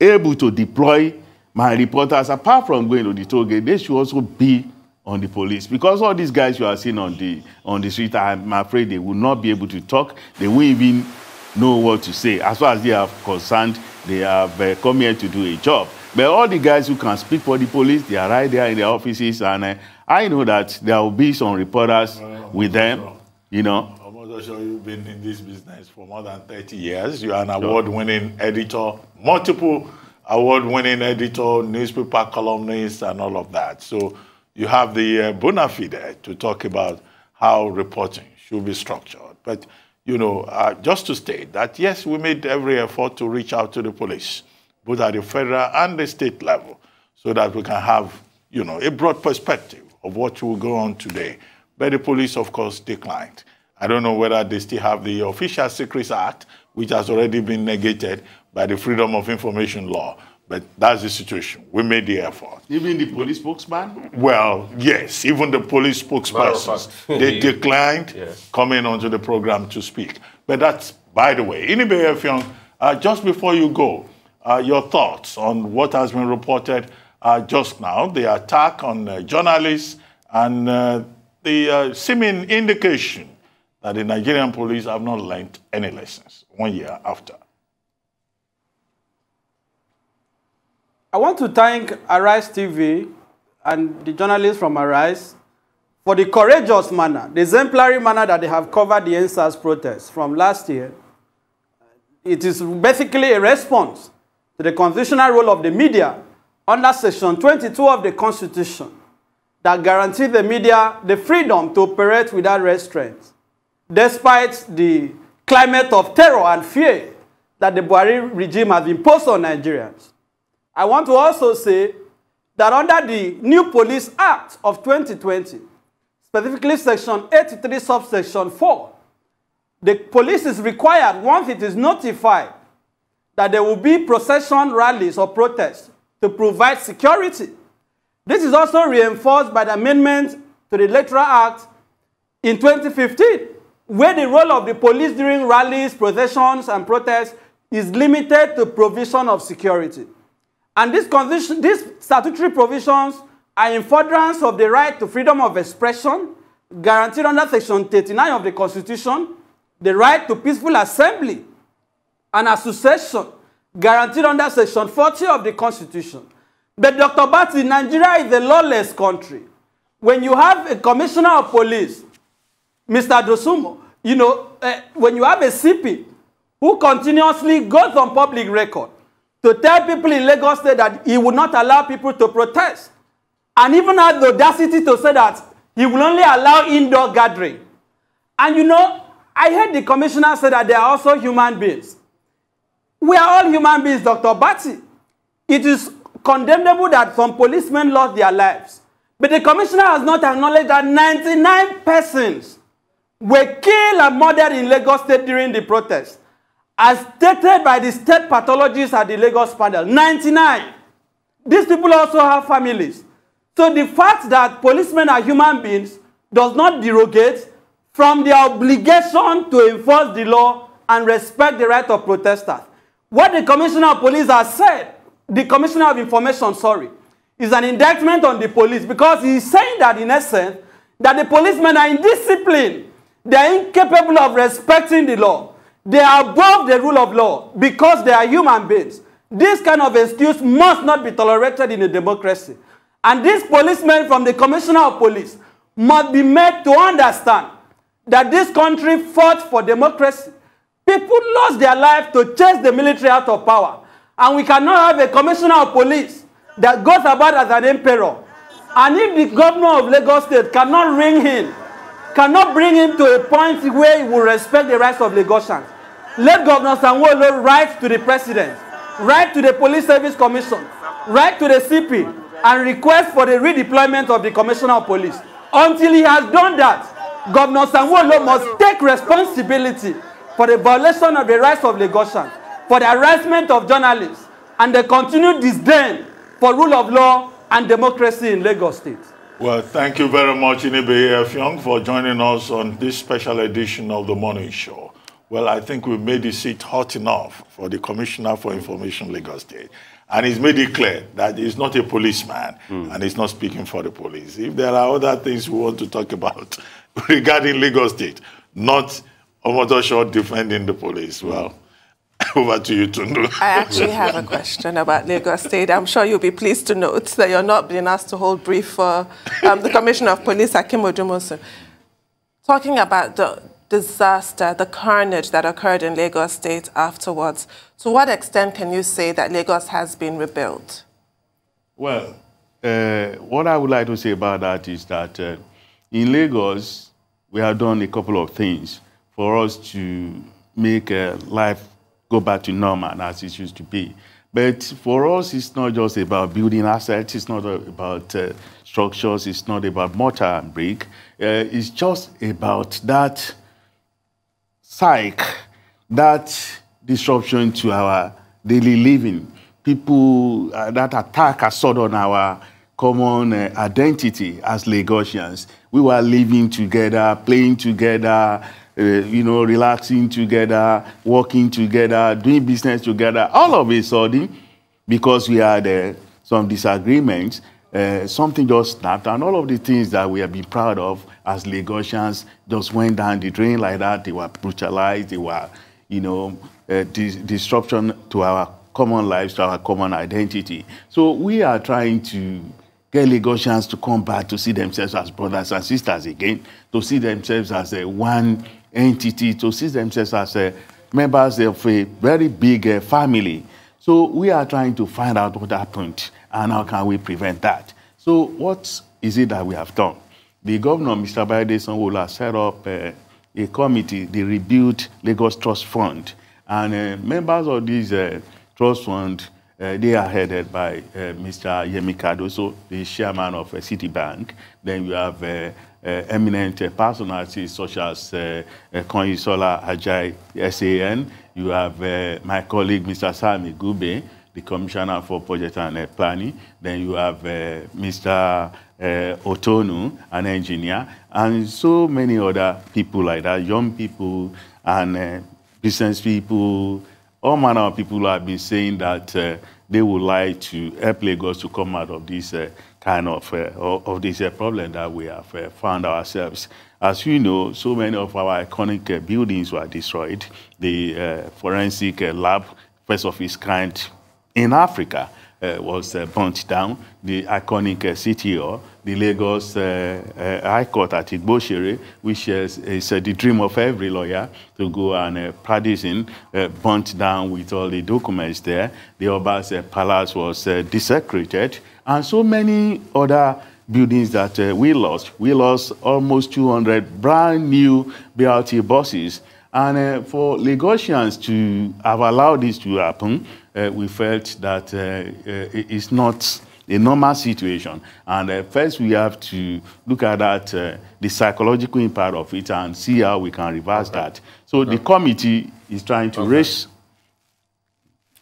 able to deploy my reporters. Apart from going to the toll gate, they should also be on the police. Because all these guys you are seeing on the street, I'm afraid they will not be able to talk. They won't even know what to say. As far as they are concerned, they have come here to do a job. But all the guys who can speak for the police, they are right there in their offices. And I know that there will be some reporters with them. you know. Omotosho, you've been in this business for more than 30 years. You are an award-winning editor, multiple award-winning editor, newspaper columnist, and all of that. So you have the bona fide to talk about how reporting should be structured. But, you know, just to state that, yes, we made every effort to reach out to the police, both at the federal and the state level, so that we can have, you know, a broad perspective of what will go on today. But the police, of course, declined. I don't know whether they still have the Official Secrets Act, which has already been negated by the Freedom of Information Law. But that's the situation. We made the effort. Even the police spokesman? Well, yes, even the police spokespersons, they declined coming onto the program to speak. But that's, by the way, Inibehe, Effiong, just before you go, your thoughts on what has been reported just now, the attack on journalists and the seeming indication that the Nigerian police have not learned any lessons 1 year after. I want to thank Arise TV and the journalists from Arise for the courageous manner, the exemplary manner that they have covered the NSAS protests from last year. It is basically a response to the constitutional role of the media under Section 22 of the Constitution that guarantees the media the freedom to operate without restraints, despite the climate of terror and fear that the Buhari regime has imposed on Nigerians. I want to also say that under the new Police Act of 2020, specifically Section 83, subsection 4, the police is required, once it is notified that there will be procession, rallies, or protests, to provide security. This is also reinforced by the amendment to the Electoral Act in 2015, where the role of the police during rallies, processions, and protests is limited to provision of security. And these statutory provisions are in furtherance of the right to freedom of expression, guaranteed under Section 39 of the Constitution, the right to peaceful assembly and association, guaranteed under Section 40 of the Constitution. But Dr. Bati, Nigeria is a lawless country. When you have a commissioner of police, Mr. Dosumo, you know, when you have a CP who continuously goes on public record to tell people in Lagos State that he would not allow people to protest, and even had the audacity to say that he will only allow indoor gathering. And you know, I heard the commissioner say that they are also human beings. We are all human beings, Dr. Bati. It is condemnable that some policemen lost their lives. But the commissioner has not acknowledged that 99 persons were killed and murdered in Lagos State during the protest, as stated by the state pathologists at the Lagos panel. 99. These people also have families. So the fact that policemen are human beings does not derogate from their obligation to enforce the law and respect the right of protesters. What the Commissioner of Police has said, the Commissioner of Information, sorry, is an indictment on the police, because he is saying that, in essence, that the policemen are indisciplined. They are incapable of respecting the law. They are above the rule of law because they are human beings. This kind of excuse must not be tolerated in a democracy. And these policemen from the Commissioner of Police must be made to understand that this country fought for democracy. People lost their life to chase the military out of power. And we cannot have a Commissioner of Police that goes about as an emperor. And if the governor of Lagos State cannot bring him to a point where he will respect the rights of Lagosians, let Governor Sanwo-Olu write to the president, write to the Police Service Commission, write to the CP, and request for the redeployment of the Commissioner of Police. Until he has done that, Governor Sanwo-Olu must take responsibility for the violation of the rights of Lagosians, for the harassment of journalists, and the continued disdain for rule of law and democracy in Lagos State. Well, thank you very much, Inibehe Effiong, for joining us on this special edition of the Morning Show. Well, I think we've made the seat hot enough for the Commissioner for Information Lagos State. And he's made it clear that he's not a policeman and he's not speaking for the police. If there are other things we want to talk about regarding Lagos State, not Omotosho defending the police, well, over to you, Tundu. I actually have a question about Lagos State. I'm sure you'll be pleased to note that you're not being asked to hold brief for the Commissioner of Police, Hakeem Odumosu. talking about the disaster, the carnage that occurred in Lagos State afterwards, to what extent can you say that Lagos has been rebuilt? Well, what I would like to say about that is that in Lagos, we have done a couple of things for us to make life go back to normal as it used to be. But for us, it's not just about building assets, it's not about structures, it's not about mortar and brick. It's just about that psyche, that disruption to our daily living. People, that attack has sort on our common identity as Lagosians. We were living together, playing together, relaxing together, working together, doing business together. All of a sudden, because we had some disagreements, something just snapped, and all of the things that we have been proud of as Lagosians just went down the drain like that. They were brutalized. They were, disruption to our common lives, to our common identity. So we are trying to get Lagosians to come back to see themselves as brothers and sisters again, to see themselves as one entity, to see themselves as members of a very big family. So we are trying to find out what happened and how can we prevent that. So what is it that we have done? The governor, Mr. Bayede Sanwo-Olu, has set up a committee, the Rebuild Lagos Trust Fund. And members of this trust fund, they are headed by Mr. Yemi Cardoso, the chairman of Citibank. Then you have eminent personalities such as Konyisola Ajay, SAN. You have my colleague, Mr. Sami Gube, the commissioner for project and planning. Then you have Mr. Otonu, an engineer, and so many other people like that, young people and business people, all manner of people have been saying that they would like to help Lagos to come out of this kind of this problem that we have found ourselves. As you know, so many of our iconic buildings were destroyed. The forensic lab, first of its kind in Africa, was burnt down. The iconic city hall, the Lagos High Court at Igboshere, which is the dream of every lawyer to go and practice in, burnt down with all the documents there. The Oba's palace was desecrated, and so many other buildings that we lost. We lost almost 200 brand new BRT buses. And for Lagosians to have allowed this to happen, we felt that it's not a normal situation. And first we have to look at that, the psychological impact of it, and see how we can reverse that. So the committee is trying to raise...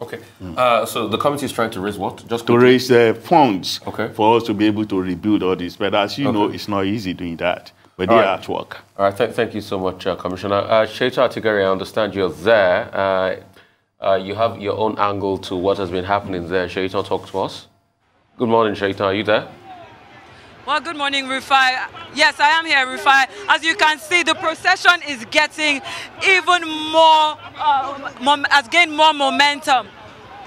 Okay. So the committee is trying to raise what? Just to raise funds for us to be able to rebuild all this. But as you know, it's not easy doing that. But they are at work. All right. Thank you so much, Commissioner. Sheita Atigari, I understand you're there. You have your own angle to what has been happening there. Sheita, talk to us. Good morning, Sheita. Are you there? Well, good morning, Rufai. Yes, I am here, Rufai. As you can see, the procession is getting even more, has gained more momentum.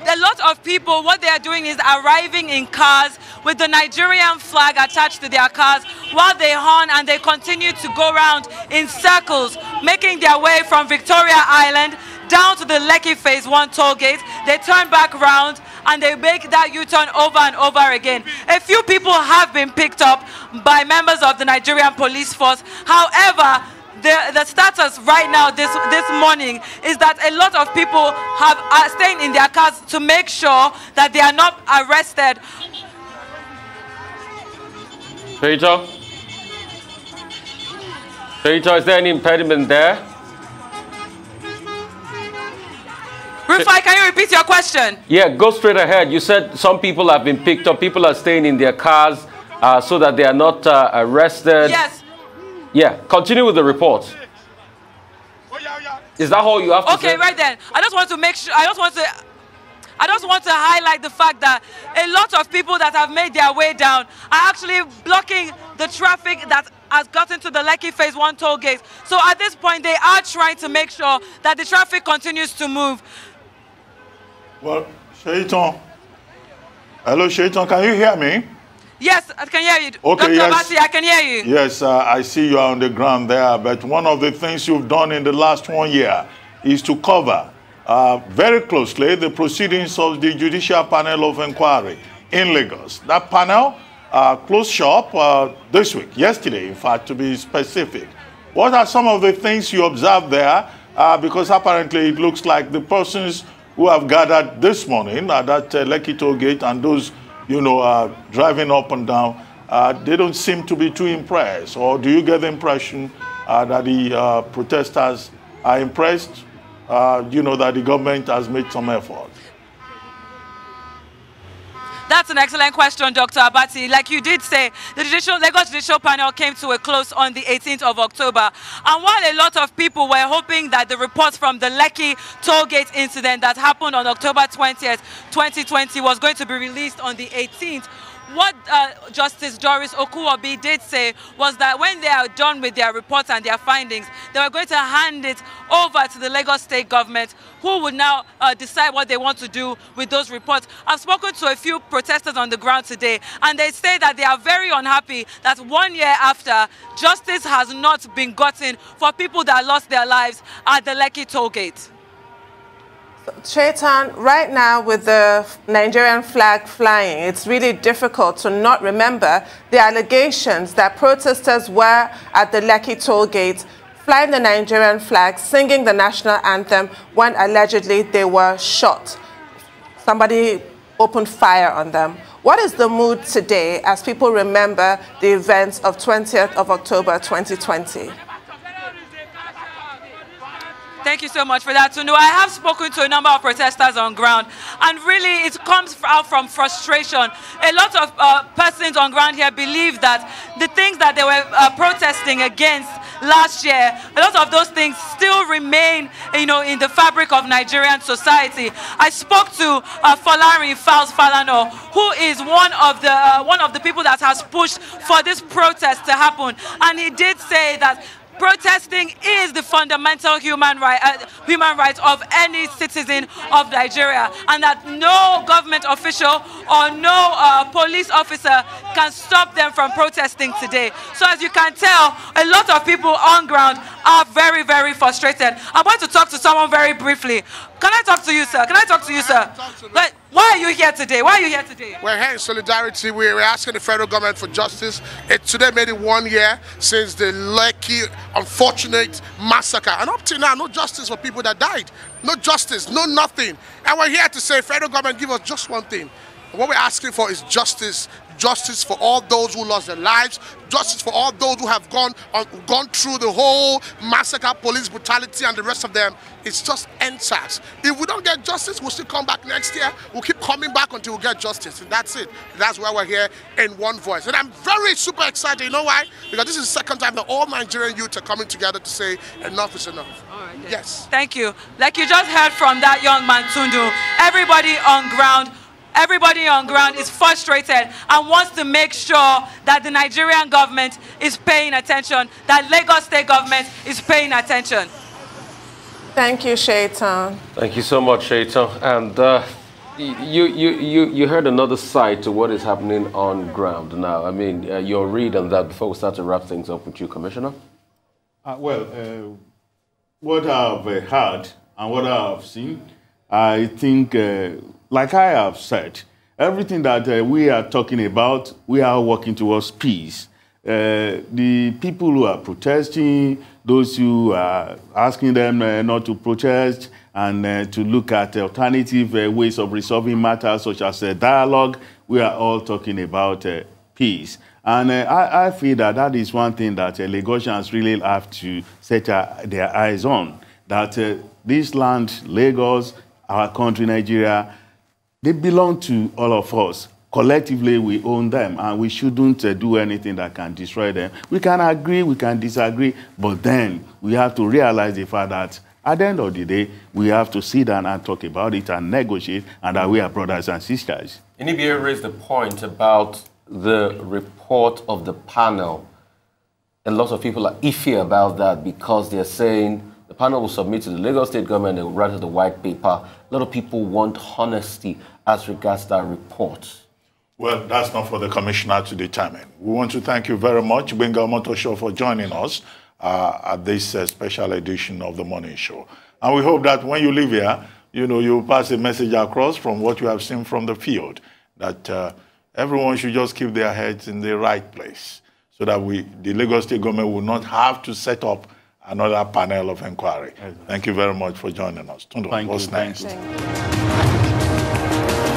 A lot of people, what they are doing is arriving in cars with the Nigerian flag attached to their cars while they horn, and they continue to go around in circles, making their way from Victoria Island down to the Lekki Phase 1 toll gate. They turn back round and they make that U-turn over and over again. A few people have been picked up by members of the Nigerian police force. However, the status right now this morning is that a lot of people are staying in their cars to make sure that they are not arrested. Sheita, is there any impediment there? Rufai, can you repeat your question? Yeah, go straight ahead. You said some people have been picked up. People are staying in their cars so that they are not arrested. Yes. Yeah, continue with the report. Is that all you have to say? Okay, right then. I just want to make sure, I just want to highlight the fact that a lot of people that have made their way down are actually blocking the traffic that has gotten to the Lekki Phase 1 toll gate. So at this point, they are trying to make sure that the traffic continues to move. Well, Shaitan. Hello, Shaitan, can you hear me? Yes, I can hear you. Okay, Dr. yes. Abati, I can hear you. Yes, I see you are on the ground there, but one of the things you've done in the last 1 year is to cover very closely the proceedings of the Judicial Panel of Inquiry in Lagos. That panel closed shop this week, yesterday, in fact, to be specific. What are some of the things you observed there? Because apparently it looks like the persons who have gathered this morning at that Lekki toll gate and those, driving up and down, they don't seem to be too impressed. Or do you get the impression that the protesters are impressed, that the government has made some effort? That's an excellent question, Dr. Abati. Like you did say, the Lagos Judicial Panel came to a close on the 18th of October. And while a lot of people were hoping that the reports from the Lekki tollgate incident that happened on October 20th, 2020 was going to be released on the 18th, what Justice Doris Okuwobi did say was that when they are done with their reports and their findings, they were going to hand it over to the Lagos State government, who would now decide what they want to do with those reports. I've spoken to a few protesters on the ground today, and they say that they are very unhappy that 1 year after, justice has not been gotten for people that lost their lives at the Lekki tollgate. Shaitan, right now with the Nigerian flag flying, it's really difficult to not remember the allegations that protesters were at the Lekki tollgate flying the Nigerian flag, singing the national anthem when allegedly they were shot. Somebody opened fire on them. What is the mood today as people remember the events of 20th of October 2020? Thank you so much for that, Tunu. I have spoken to a number of protesters on ground, and really it comes out from frustration. A lot of persons on ground here believe that the things that they were protesting against last year, a lot of those things still remain, in the fabric of Nigerian society. I spoke to Falz Falano, who is one of the people that has pushed for this protest to happen, and he did say that protesting is the fundamental human right of any citizen of Nigeria, and that no government official or no police officer can stop them from protesting today. So as you can tell, a lot of people on ground are very, very frustrated. I'm going to talk to someone very briefly. Can I talk to you, sir? Can I talk to you, sir? Why are you here today? Why are you here today? We're here in solidarity. We're asking the federal government for justice. Today made it 1 year since the Lekki unfortunate massacre. And up till now, no justice for people that died. No justice, no nothing. And we're here to say, federal government, give us just one thing. What we're asking for is justice. Justice for all those who lost their lives, justice for all those who have gone through the whole massacre, police brutality, and the rest of them. It's just NSAS. If we don't get justice, we'll still come back next year. We'll keep coming back until we get justice, and that's it. That's why we're here in one voice. And I'm very super excited. You know why? Because this is the second time that all Nigerian youth are coming together to say enough is enough. All right, yes. Thank you. Like you just heard from that young man, Tundu, everybody on ground is frustrated and wants to make sure that the Nigerian government is paying attention, that Lagos State government is paying attention. Thank you, Shaitan. Thank you so much, Shaitan. And you heard another side to what is happening on ground now. I mean, your read on that before we start to wrap things up with you, Commissioner? What I've heard and what I've seen, I think, like I have said, everything that we are talking about, we are working towards peace. The people who are protesting, those who are asking them not to protest and to look at alternative ways of resolving matters such as dialogue, we are all talking about peace. And I feel that that is one thing that Lagosians really have to set their eyes on, that this land, Lagos, our country, Nigeria, they belong to all of us. Collectively, we own them, and we shouldn't do anything that can destroy them. We can agree, we can disagree, but then we have to realize the fact that at the end of the day, we have to sit down and talk about it and negotiate, and that we are brothers and sisters. Inibehe raised the point about the report of the panel. A lot of people are iffy about that because they're saying the panel will submit to the Lagos State government, they will write the white paper. A lot of people want honesty as regards that report. Well, that's not for the commissioner to determine. We want to thank you very much, Gbenga Omotosho, for joining us at this special edition of the Morning Show. And we hope that when you leave here, you pass a message across from what you have seen from the field, that everyone should just keep their heads in the right place, so that the Lagos State government will not have to set up another panel of inquiry. Thank you very much for joining us. Tundo, what's next? Thank you.